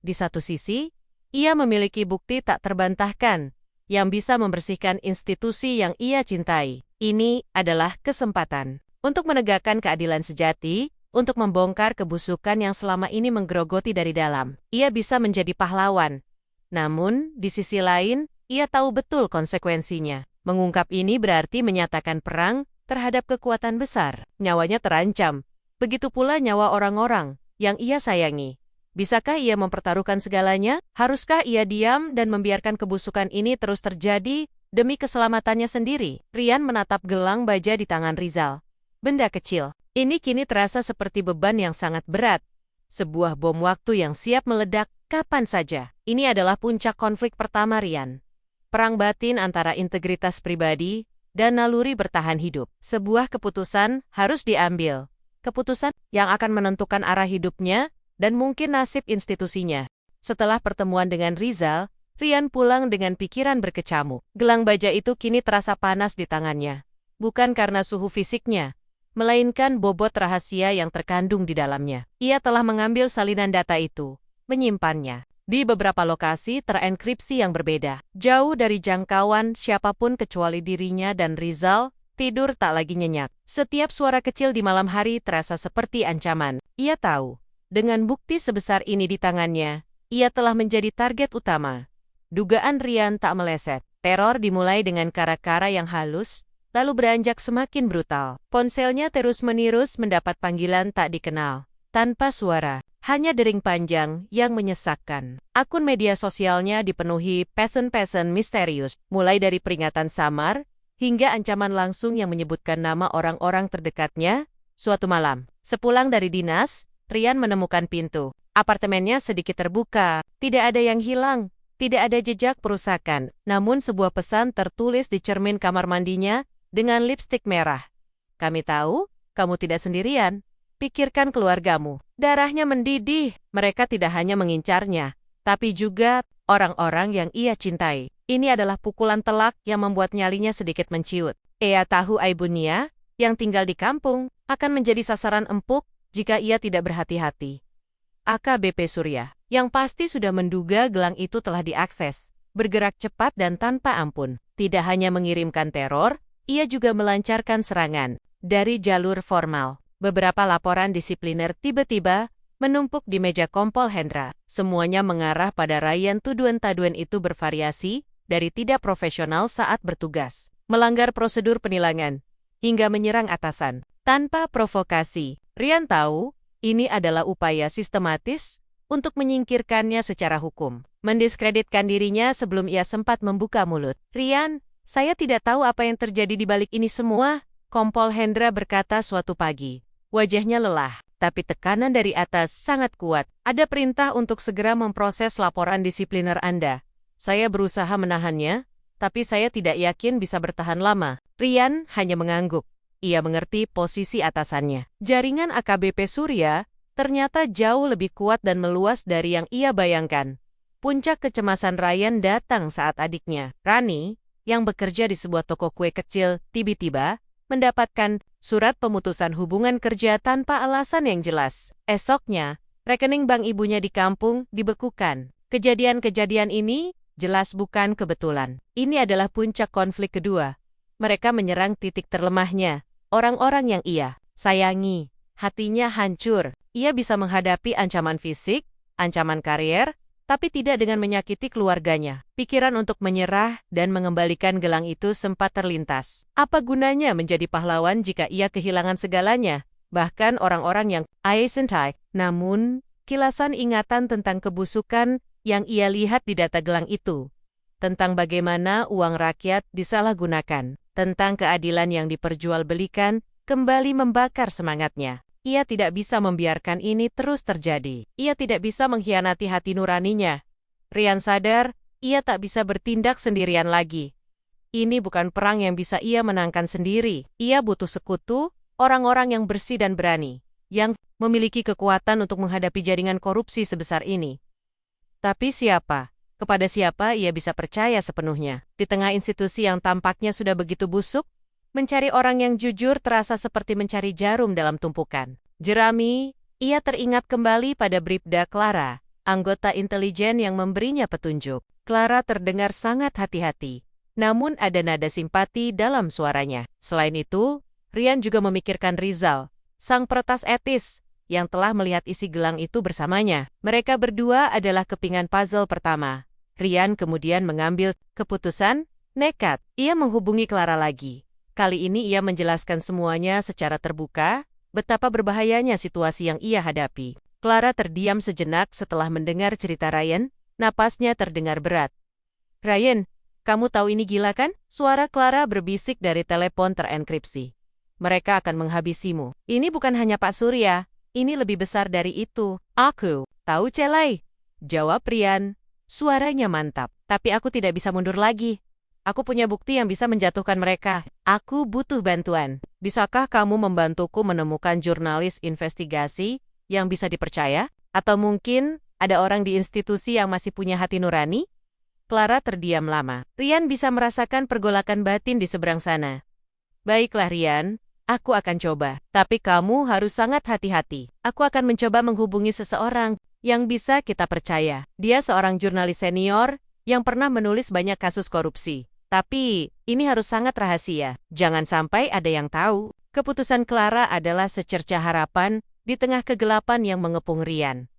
Di satu sisi, ia memiliki bukti tak terbantahkan yang bisa membersihkan institusi yang ia cintai. Ini adalah kesempatan untuk menegakkan keadilan sejati, untuk membongkar kebusukan yang selama ini menggerogoti dari dalam. Ia bisa menjadi pahlawan. Namun, di sisi lain, ia tahu betul konsekuensinya. Mengungkap ini berarti menyatakan perang terhadap kekuatan besar. Nyawanya terancam. Begitu pula nyawa orang-orang yang ia sayangi. Bisakah ia mempertaruhkan segalanya? Haruskah ia diam dan membiarkan kebusukan ini terus terjadi demi keselamatannya sendiri? Ryan menatap gelang baja di tangan Rizal. Benda kecil. Ini kini terasa seperti beban yang sangat berat. Sebuah bom waktu yang siap meledak kapan saja. Ini adalah puncak konflik pertama Ryan. Perang batin antara integritas pribadi dan naluri bertahan hidup. Sebuah keputusan harus diambil. Keputusan yang akan menentukan arah hidupnya dan mungkin nasib institusinya. Setelah pertemuan dengan Rizal, Ryan pulang dengan pikiran berkecamuk. Gelang baja itu kini terasa panas di tangannya. Bukan karena suhu fisiknya, melainkan bobot rahasia yang terkandung di dalamnya. Ia telah mengambil salinan data itu, menyimpannya di beberapa lokasi terenkripsi yang berbeda. Jauh dari jangkauan siapapun kecuali dirinya dan Rizal, tidur tak lagi nyenyak. Setiap suara kecil di malam hari terasa seperti ancaman. Ia tahu, dengan bukti sebesar ini di tangannya, ia telah menjadi target utama. Dugaan Ryan tak meleset. Teror dimulai dengan cara-cara yang halus, lalu beranjak semakin brutal. Ponselnya terus-menerus mendapat panggilan tak dikenal, tanpa suara. Hanya dering panjang yang menyesakkan. Akun media sosialnya dipenuhi pesan-pesan misterius, mulai dari peringatan samar, hingga ancaman langsung yang menyebutkan nama orang-orang terdekatnya. Suatu malam, sepulang dari dinas, Ryan menemukan pintu apartemennya sedikit terbuka. Tidak ada yang hilang, tidak ada jejak perusakan, namun sebuah pesan tertulis di cermin kamar mandinya dengan lipstik merah. "Kami tahu, kamu tidak sendirian. Pikirkan keluargamu." Darahnya mendidih. Mereka tidak hanya mengincarnya, tapi juga orang-orang yang ia cintai. Ini adalah pukulan telak yang membuat nyalinya sedikit menciut. Ia tahu Aibunia, yang tinggal di kampung, akan menjadi sasaran empuk jika ia tidak berhati-hati. AKBP Surya, yang pasti sudah menduga gelang itu telah diakses, bergerak cepat dan tanpa ampun. Tidak hanya mengirimkan teror, ia juga melancarkan serangan dari jalur formal. Beberapa laporan disipliner tiba-tiba menumpuk di meja Kompol Hendra. Semuanya mengarah pada Ryan. Tuduhan-taduhan itu bervariasi, dari tidak profesional saat bertugas, melanggar prosedur penilangan, hingga menyerang atasan. Tanpa provokasi, Ryan tahu ini adalah upaya sistematis untuk menyingkirkannya secara hukum. Mendiskreditkan dirinya sebelum ia sempat membuka mulut. Ryan, saya tidak tahu apa yang terjadi di balik ini semua, Kompol Hendra berkata suatu pagi. Wajahnya lelah, tapi tekanan dari atas sangat kuat. Ada perintah untuk segera memproses laporan disipliner Anda. Saya berusaha menahannya, tapi saya tidak yakin bisa bertahan lama. Ryan hanya mengangguk. Ia mengerti posisi atasannya. Jaringan AKBP Surya ternyata jauh lebih kuat dan meluas dari yang ia bayangkan. Puncak kecemasan Ryan datang saat adiknya, Rani, yang bekerja di sebuah toko kue kecil, tiba-tiba mendapatkan surat pemutusan hubungan kerja tanpa alasan yang jelas. Esoknya, rekening bank ibunya di kampung dibekukan. Kejadian-kejadian ini jelas bukan kebetulan. Ini adalah puncak konflik kedua. Mereka menyerang titik terlemahnya, orang-orang yang ia sayangi. Hatinya hancur. Ia bisa menghadapi ancaman fisik, ancaman karier, tapi tidak dengan menyakiti keluarganya. Pikiran untuk menyerah dan mengembalikan gelang itu sempat terlintas. Apa gunanya menjadi pahlawan jika ia kehilangan segalanya, bahkan orang-orang yang cintai? Namun, kilasan ingatan tentang kebusukan yang ia lihat di data gelang itu, tentang bagaimana uang rakyat disalahgunakan, tentang keadilan yang diperjualbelikan, kembali membakar semangatnya. Ia tidak bisa membiarkan ini terus terjadi. Ia tidak bisa mengkhianati hati nuraninya. Ryan sadar, ia tak bisa bertindak sendirian lagi. Ini bukan perang yang bisa ia menangkan sendiri. Ia butuh sekutu, orang-orang yang bersih dan berani, yang memiliki kekuatan untuk menghadapi jaringan korupsi sebesar ini. Tapi siapa? Kepada siapa ia bisa percaya sepenuhnya? Di tengah institusi yang tampaknya sudah begitu busuk, mencari orang yang jujur terasa seperti mencari jarum dalam tumpukan jerami. Ia teringat kembali pada Bribda Clara, anggota intelijen yang memberinya petunjuk. Clara terdengar sangat hati-hati, namun ada nada simpati dalam suaranya. Selain itu, Ryan juga memikirkan Rizal, sang peretas etis, yang telah melihat isi gelang itu bersamanya. Mereka berdua adalah kepingan puzzle pertama. Ryan kemudian mengambil keputusan, nekat. Ia menghubungi Clara lagi. Kali ini ia menjelaskan semuanya secara terbuka, betapa berbahayanya situasi yang ia hadapi. Clara terdiam sejenak setelah mendengar cerita Ryan, napasnya terdengar berat. Ryan, kamu tahu ini gila kan? Suara Clara berbisik dari telepon terenkripsi. Mereka akan menghabisimu. Ini bukan hanya Pak Surya, ini lebih besar dari itu. Aku tahu Celai, jawab Ryan. Suaranya mantap, tapi aku tidak bisa mundur lagi. Aku punya bukti yang bisa menjatuhkan mereka. Aku butuh bantuan. Bisakah kamu membantuku menemukan jurnalis investigasi yang bisa dipercaya? Atau mungkin ada orang di institusi yang masih punya hati nurani? Clara terdiam lama. Ryan bisa merasakan pergolakan batin di seberang sana. Baiklah Ryan, aku akan coba. Tapi kamu harus sangat hati-hati. Aku akan mencoba menghubungi seseorang yang bisa kita percaya. Dia seorang jurnalis senior yang pernah menulis banyak kasus korupsi. Tapi, ini harus sangat rahasia. Jangan sampai ada yang tahu. Keputusan Clara adalah secercah harapan di tengah kegelapan yang mengepung Ryan.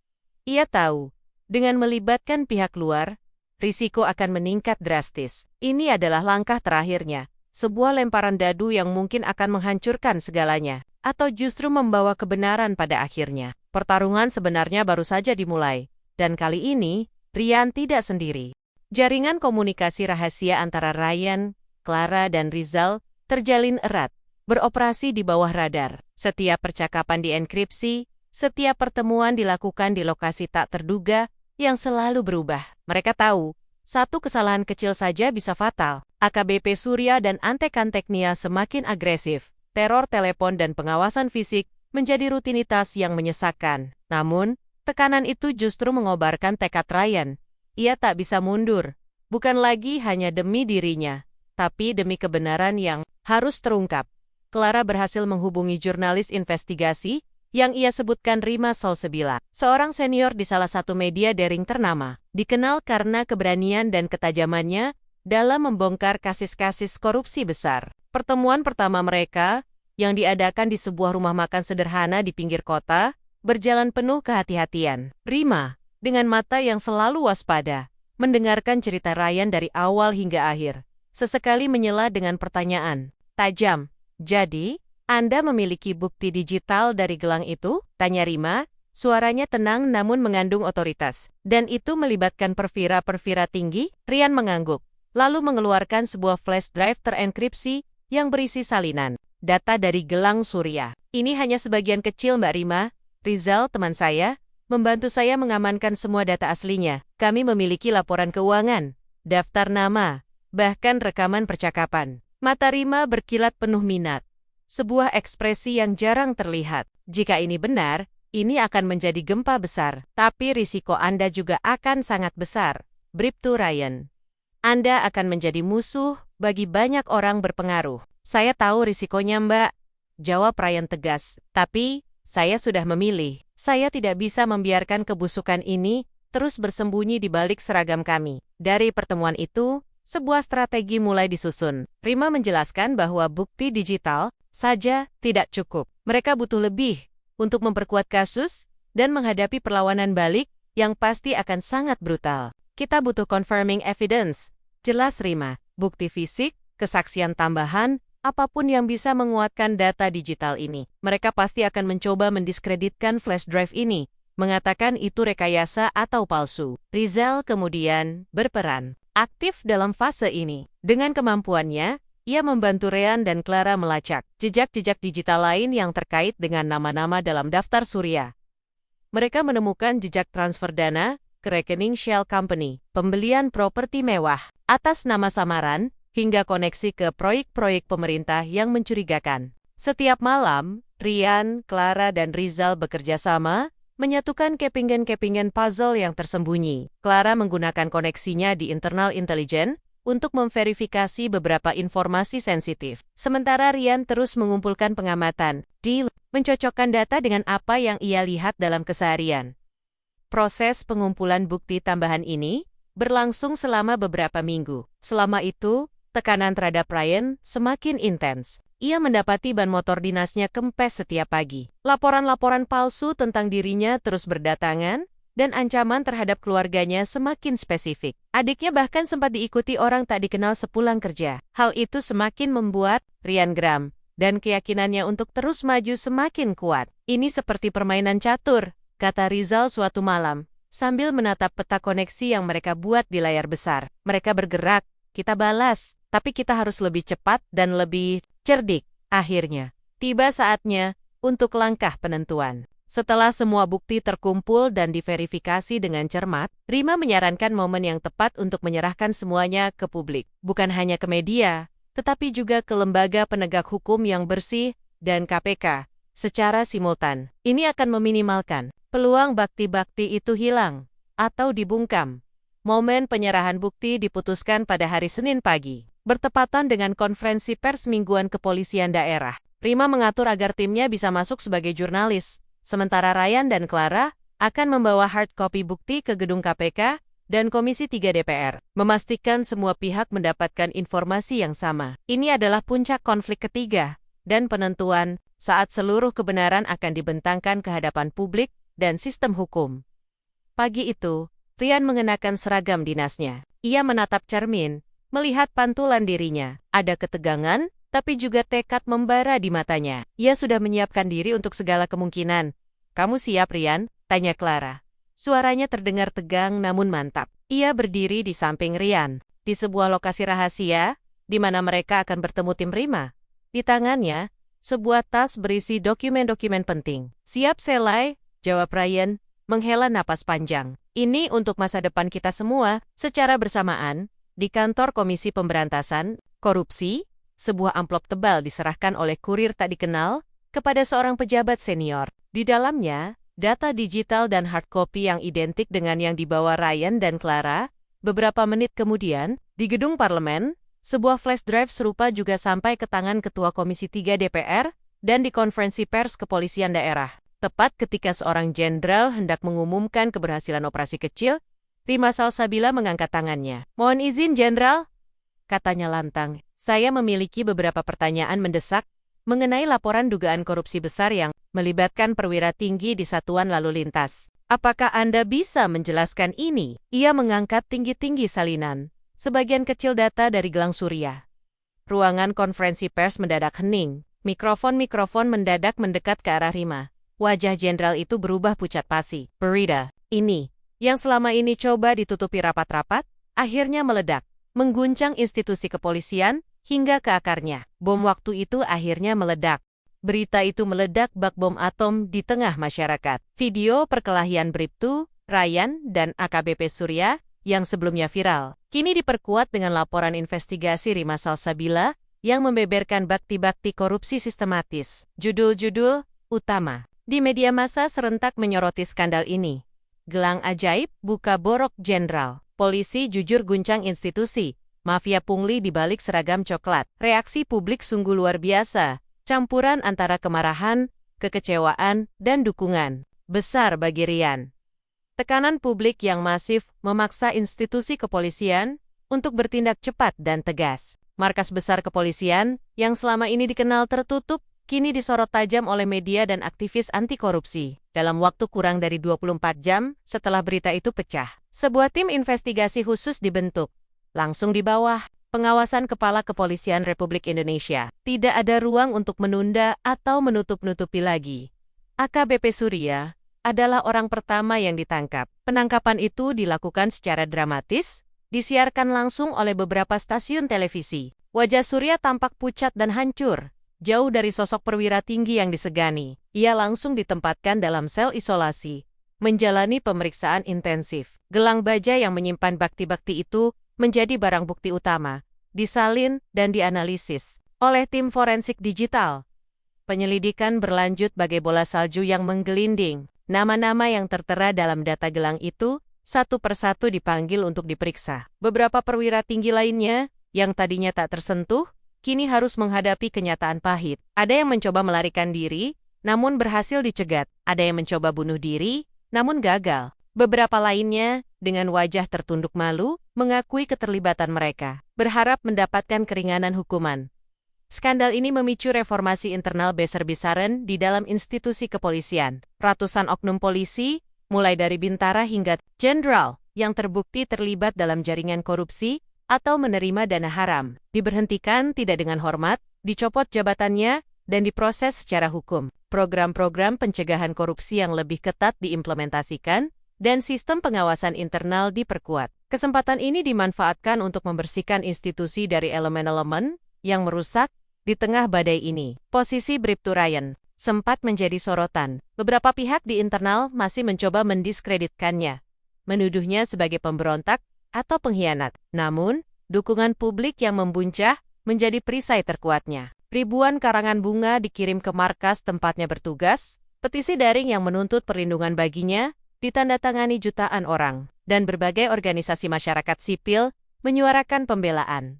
Ia tahu, dengan melibatkan pihak luar, risiko akan meningkat drastis. Ini adalah langkah terakhirnya. Sebuah lemparan dadu yang mungkin akan menghancurkan segalanya. Atau justru membawa kebenaran pada akhirnya. Pertarungan sebenarnya baru saja dimulai. Dan kali ini, Ryan tidak sendiri. Jaringan komunikasi rahasia antara Ryan, Clara, dan Rizal terjalin erat, beroperasi di bawah radar. Setiap percakapan dienkripsi, setiap pertemuan dilakukan di lokasi tak terduga yang selalu berubah. Mereka tahu, satu kesalahan kecil saja bisa fatal. AKBP Surya dan antek-anteknya semakin agresif. Teror telepon dan pengawasan fisik menjadi rutinitas yang menyesakkan. Namun, tekanan itu justru mengobarkan tekad Ryan. Ia tak bisa mundur, bukan lagi hanya demi dirinya, tapi demi kebenaran yang harus terungkap. Clara berhasil menghubungi jurnalis investigasi yang ia sebutkan Rima Salsabila, seorang senior di salah satu media daring ternama, dikenal karena keberanian dan ketajamannya dalam membongkar kasus-kasus korupsi besar. Pertemuan pertama mereka, yang diadakan di sebuah rumah makan sederhana di pinggir kota, berjalan penuh kehati-hatian. Rima, dengan mata yang selalu waspada, mendengarkan cerita Ryan dari awal hingga akhir. Sesekali menyela dengan pertanyaan tajam. "Jadi, Anda memiliki bukti digital dari gelang itu?" tanya Rima, suaranya tenang namun mengandung otoritas. "Dan itu melibatkan perwira-perwira tinggi?" Ryan mengangguk, lalu mengeluarkan sebuah flash drive terenkripsi yang berisi salinan data dari gelang Surya. "Ini hanya sebagian kecil, Mbak Rima. Rizal, teman saya, membantu saya mengamankan semua data aslinya. Kami memiliki laporan keuangan, daftar nama, bahkan rekaman percakapan." Mata Rima berkilat penuh minat. Sebuah ekspresi yang jarang terlihat. "Jika ini benar, ini akan menjadi gempa besar. Tapi risiko Anda juga akan sangat besar." Bribtu Ryan. "Anda akan menjadi musuh bagi banyak orang berpengaruh." "Saya tahu risikonya, Mbak," jawab Ryan tegas. "Tapi, saya sudah memilih. Saya tidak bisa membiarkan kebusukan ini terus bersembunyi di balik seragam kami." Dari pertemuan itu, sebuah strategi mulai disusun. Rima menjelaskan bahwa bukti digital saja tidak cukup. Mereka butuh lebih untuk memperkuat kasus dan menghadapi perlawanan balik yang pasti akan sangat brutal. "Kita butuh confirming evidence," jelas Rima. "Bukti fisik, kesaksian tambahan, apapun yang bisa menguatkan data digital ini." Mereka pasti akan mencoba mendiskreditkan flash drive ini, mengatakan itu rekayasa atau palsu. Rizal kemudian berperan aktif dalam fase ini. Dengan kemampuannya, ia membantu Ryan dan Clara melacak jejak-jejak digital lain yang terkait dengan nama-nama dalam daftar Surya. Mereka menemukan jejak transfer dana ke rekening Shell Company, pembelian properti mewah atas nama samaran, hingga koneksi ke proyek-proyek pemerintah yang mencurigakan. Setiap malam, Ryan, Clara, dan Rizal bekerja sama, menyatukan kepingan-kepingan puzzle yang tersembunyi. Clara menggunakan koneksinya di internal intelijen untuk memverifikasi beberapa informasi sensitif. Sementara Ryan terus mengumpulkan pengamatan, mencocokkan data dengan apa yang ia lihat dalam keseharian. Proses pengumpulan bukti tambahan ini berlangsung selama beberapa minggu. Selama itu, tekanan terhadap Ryan semakin intens. Ia mendapati ban motor dinasnya kempes setiap pagi. Laporan-laporan palsu tentang dirinya terus berdatangan, dan ancaman terhadap keluarganya semakin spesifik. Adiknya bahkan sempat diikuti orang tak dikenal sepulang kerja. Hal itu semakin membuat Ryan geram, dan keyakinannya untuk terus maju semakin kuat. "Ini seperti permainan catur," kata Rizal suatu malam, sambil menatap peta koneksi yang mereka buat di layar besar. "Mereka bergerak, kita balas, tapi kita harus lebih cepat dan lebih cerdik." Akhirnya, tiba saatnya untuk langkah penentuan. Setelah semua bukti terkumpul dan diverifikasi dengan cermat, Rima menyarankan momen yang tepat untuk menyerahkan semuanya ke publik. Bukan hanya ke media, tetapi juga ke lembaga penegak hukum yang bersih dan KPK secara simultan. Ini akan meminimalkan peluang bakti-bakti itu hilang atau dibungkam. Momen penyerahan bukti diputuskan pada hari Senin pagi, bertepatan dengan konferensi pers mingguan kepolisian daerah. Rima mengatur agar timnya bisa masuk sebagai jurnalis, sementara Ryan dan Clara akan membawa hard copy bukti ke gedung KPK dan Komisi 3 DPR, memastikan semua pihak mendapatkan informasi yang sama. Ini adalah puncak konflik ketiga, dan penentuan saat seluruh kebenaran akan dibentangkan ke hadapan publik dan sistem hukum. Pagi itu, Ryan mengenakan seragam dinasnya. Ia menatap cermin, melihat pantulan dirinya. Ada ketegangan, tapi juga tekad membara di matanya. Ia sudah menyiapkan diri untuk segala kemungkinan. "Kamu siap, Ryan?" tanya Clara. Suaranya terdengar tegang namun mantap. Ia berdiri di samping Ryan, di sebuah lokasi rahasia, di mana mereka akan bertemu tim Rima. Di tangannya, sebuah tas berisi dokumen-dokumen penting. "Siap, Selai," jawab Ryan, menghela napas panjang. "Ini untuk masa depan kita semua." Secara bersamaan, di kantor Komisi Pemberantasan Korupsi, sebuah amplop tebal diserahkan oleh kurir tak dikenal kepada seorang pejabat senior. Di dalamnya, data digital dan hard copy yang identik dengan yang dibawa Ryan dan Clara. Beberapa menit kemudian, di gedung parlemen, sebuah flash drive serupa juga sampai ke tangan Ketua Komisi 3 DPR dan di konferensi pers kepolisian daerah. Tepat ketika seorang jenderal hendak mengumumkan keberhasilan operasi kecil, Rima Salsabila mengangkat tangannya. "Mohon izin, Jenderal," katanya lantang. "Saya memiliki beberapa pertanyaan mendesak mengenai laporan dugaan korupsi besar yang melibatkan perwira tinggi di Satuan Lalu Lintas. Apakah Anda bisa menjelaskan ini?" Ia mengangkat tinggi-tinggi salinan, sebagian kecil data dari gelang surya. Ruangan konferensi pers mendadak hening. Mikrofon mendadak mendekat ke arah Rima. Wajah jenderal itu berubah pucat pasi. "Berita ini, yang selama ini coba ditutupi rapat-rapat, akhirnya meledak, mengguncang institusi kepolisian hingga ke akarnya. Bom waktu itu akhirnya meledak. Berita itu meledak bak bom atom di tengah masyarakat. Video perkelahian Bribtu, Ryan, dan AKBP Surya yang sebelumnya viral, kini diperkuat dengan laporan investigasi Rima Salsabila yang membeberkan bakti-bakti korupsi sistematis. Judul-judul utama di media massa serentak menyoroti skandal ini. Gelang ajaib buka borok jenderal. Polisi jujur guncang institusi. Mafia pungli di balik seragam coklat. Reaksi publik sungguh luar biasa. Campuran antara kemarahan, kekecewaan, dan dukungan. Besar bagi Rian. Tekanan publik yang masif memaksa institusi kepolisian untuk bertindak cepat dan tegas. Markas besar kepolisian yang selama ini dikenal tertutup, kini disorot tajam oleh media dan aktivis anti korupsi. Dalam waktu kurang dari 24 jam setelah berita itu pecah, sebuah tim investigasi khusus dibentuk. Langsung di bawah pengawasan Kepala Kepolisian Republik Indonesia. Tidak ada ruang untuk menunda atau menutup-nutupi lagi. AKBP Surya adalah orang pertama yang ditangkap. Penangkapan itu dilakukan secara dramatis, disiarkan langsung oleh beberapa stasiun televisi. Wajah Surya tampak pucat dan hancur. Jauh dari sosok perwira tinggi yang disegani, ia langsung ditempatkan dalam sel isolasi, menjalani pemeriksaan intensif. Gelang baja yang menyimpan bakti-bakti itu menjadi barang bukti utama, disalin dan dianalisis oleh tim forensik digital. Penyelidikan berlanjut bagai bola salju yang menggelinding. Nama-nama yang tertera dalam data gelang itu satu persatu dipanggil untuk diperiksa. Beberapa perwira tinggi lainnya yang tadinya tak tersentuh, kini harus menghadapi kenyataan pahit. Ada yang mencoba melarikan diri, namun berhasil dicegat. Ada yang mencoba bunuh diri, namun gagal. Beberapa lainnya, dengan wajah tertunduk malu, mengakui keterlibatan mereka, berharap mendapatkan keringanan hukuman. Skandal ini memicu reformasi internal besar-besaran di dalam institusi kepolisian. Ratusan oknum polisi, mulai dari bintara hingga jenderal, yang terbukti terlibat dalam jaringan korupsi, atau menerima dana haram, diberhentikan tidak dengan hormat, dicopot jabatannya, dan diproses secara hukum. Program-program pencegahan korupsi yang lebih ketat diimplementasikan, dan sistem pengawasan internal diperkuat. Kesempatan ini dimanfaatkan untuk membersihkan institusi dari elemen-elemen yang merusak di tengah badai ini. Posisi Bribtu Ryan sempat menjadi sorotan. Beberapa pihak di internal masih mencoba mendiskreditkannya, menuduhnya sebagai pemberontak atau pengkhianat. Namun, dukungan publik yang membuncah menjadi perisai terkuatnya. Ribuan karangan bunga dikirim ke markas tempatnya bertugas, petisi daring yang menuntut perlindungan baginya ditandatangani jutaan orang, dan berbagai organisasi masyarakat sipil menyuarakan pembelaan.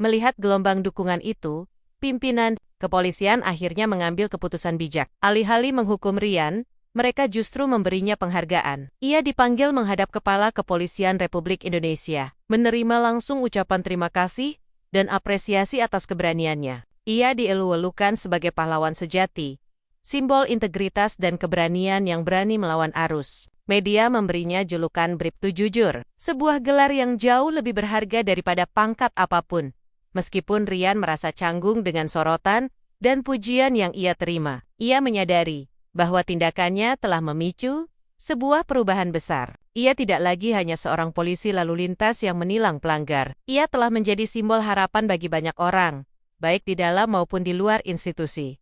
Melihat gelombang dukungan itu, pimpinan kepolisian akhirnya mengambil keputusan bijak. Alih-alih menghukum Rian, mereka justru memberinya penghargaan. Ia dipanggil menghadap Kepala Kepolisian Republik Indonesia, menerima langsung ucapan terima kasih dan apresiasi atas keberaniannya. Ia dielu-elukan sebagai pahlawan sejati, simbol integritas dan keberanian yang berani melawan arus. Media memberinya julukan Bribtu Jujur, sebuah gelar yang jauh lebih berharga daripada pangkat apapun. Meskipun Rian merasa canggung dengan sorotan dan pujian yang ia terima, ia menyadari bahwa tindakannya telah memicu sebuah perubahan besar. Ia tidak lagi hanya seorang polisi lalu lintas yang menilang pelanggar. Ia telah menjadi simbol harapan bagi banyak orang, baik di dalam maupun di luar institusi.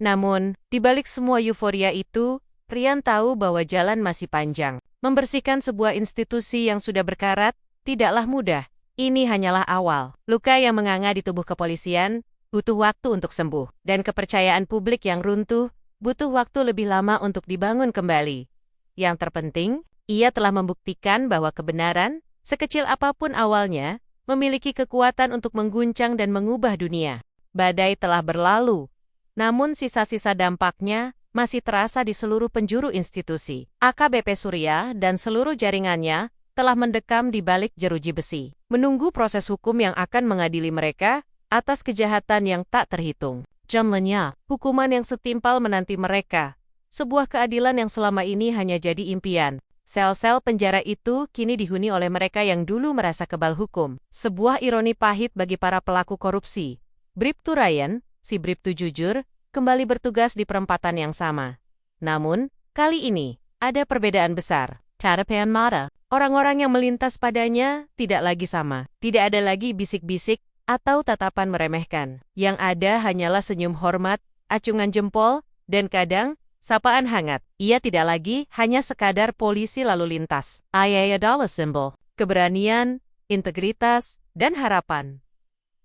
Namun, di balik semua euforia itu, Rian tahu bahwa jalan masih panjang. Membersihkan sebuah institusi yang sudah berkarat tidaklah mudah. Ini hanyalah awal. Luka yang menganga di tubuh kepolisian butuh waktu untuk sembuh, dan kepercayaan publik yang runtuh butuh waktu lebih lama untuk dibangun kembali. Yang terpenting, ia telah membuktikan bahwa kebenaran, sekecil apapun awalnya, memiliki kekuatan untuk mengguncang dan mengubah dunia. Badai telah berlalu, namun sisa-sisa dampaknya masih terasa di seluruh penjuru institusi. AKBP Surya dan seluruh jaringannya telah mendekam di balik jeruji besi, menunggu proses hukum yang akan mengadili mereka atas kejahatan yang tak terhitung. Jamlenya, hukuman yang setimpal menanti mereka. Sebuah keadilan yang selama ini hanya jadi impian. Sel-sel penjara itu kini dihuni oleh mereka yang dulu merasa kebal hukum. Sebuah ironi pahit bagi para pelaku korupsi. Bribtu Ryan, si Bribtu jujur, kembali bertugas di perempatan yang sama. Namun, kali ini, ada perbedaan besar. Tatapan mata, orang-orang yang melintas padanya tidak lagi sama. Tidak ada lagi bisik-bisik atau tatapan meremehkan. Yang ada hanyalah senyum hormat, acungan jempol, dan kadang sapaan hangat. Ia tidak lagi hanya sekadar polisi lalu lintas. Ia adalah simbol keberanian, integritas, dan harapan.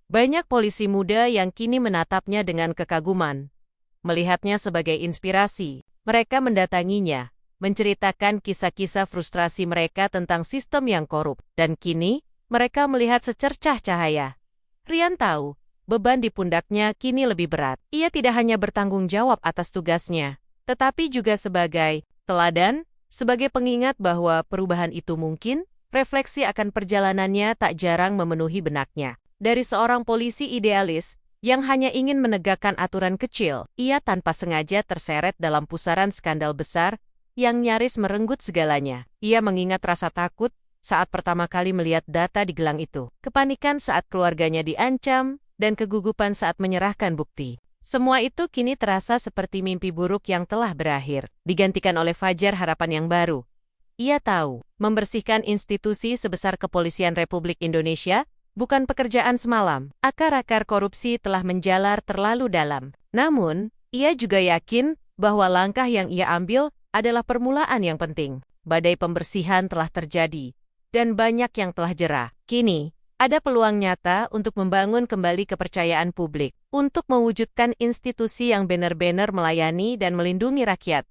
Banyak polisi muda yang kini menatapnya dengan kekaguman. Melihatnya sebagai inspirasi, mereka mendatanginya, menceritakan kisah-kisah frustrasi mereka tentang sistem yang korup. Dan kini, mereka melihat secercah cahaya. Ryan tahu, beban di pundaknya kini lebih berat. Ia tidak hanya bertanggung jawab atas tugasnya, tetapi juga sebagai teladan, sebagai pengingat bahwa perubahan itu mungkin, refleksi akan perjalanannya tak jarang memenuhi benaknya. Dari seorang polisi idealis yang hanya ingin menegakkan aturan kecil, ia tanpa sengaja terseret dalam pusaran skandal besar yang nyaris merenggut segalanya. Ia mengingat rasa takut saat pertama kali melihat data di gelang itu, kepanikan saat keluarganya diancam, dan kegugupan saat menyerahkan bukti. Semua itu kini terasa seperti mimpi buruk yang telah berakhir, digantikan oleh fajar harapan yang baru. Ia tahu, membersihkan institusi sebesar Kepolisian Republik Indonesia bukan pekerjaan semalam. Akar-akar korupsi telah menjalar terlalu dalam. Namun, ia juga yakin bahwa langkah yang ia ambil adalah permulaan yang penting. Badai pembersihan telah terjadi, dan banyak yang telah jera. Kini, ada peluang nyata untuk membangun kembali kepercayaan publik, untuk mewujudkan institusi yang benar-benar melayani dan melindungi rakyat.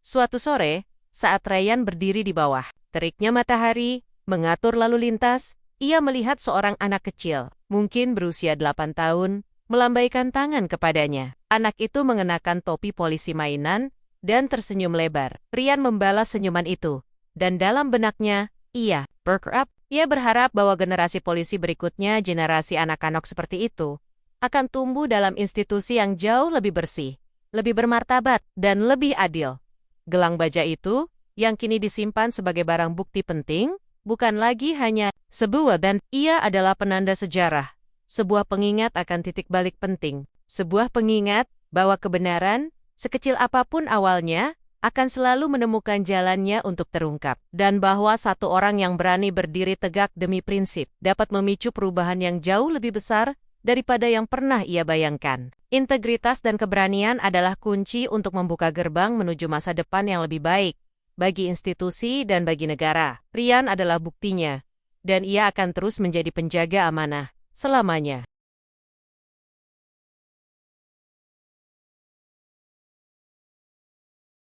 Suatu sore, saat Ryan berdiri di bawah teriknya matahari, mengatur lalu lintas, ia melihat seorang anak kecil, mungkin berusia 8 tahun, melambaikan tangan kepadanya. Anak itu mengenakan topi polisi mainan dan tersenyum lebar. Ryan membalas senyuman itu, dan dalam benaknya, ia berharap. Ia berharap bahwa generasi polisi berikutnya, generasi anak-anak seperti itu, akan tumbuh dalam institusi yang jauh lebih bersih, lebih bermartabat, dan lebih adil. Gelang baja itu, yang kini disimpan sebagai barang bukti penting, bukan lagi hanya sebuah band. Ia adalah penanda sejarah, sebuah pengingat akan titik balik penting, sebuah pengingat bahwa kebenaran, sekecil apapun awalnya, akan selalu menemukan jalannya untuk terungkap. Dan bahwa satu orang yang berani berdiri tegak demi prinsip dapat memicu perubahan yang jauh lebih besar daripada yang pernah ia bayangkan. Integritas dan keberanian adalah kunci untuk membuka gerbang menuju masa depan yang lebih baik bagi institusi dan bagi negara. Ryan adalah buktinya, dan ia akan terus menjadi penjaga amanah selamanya.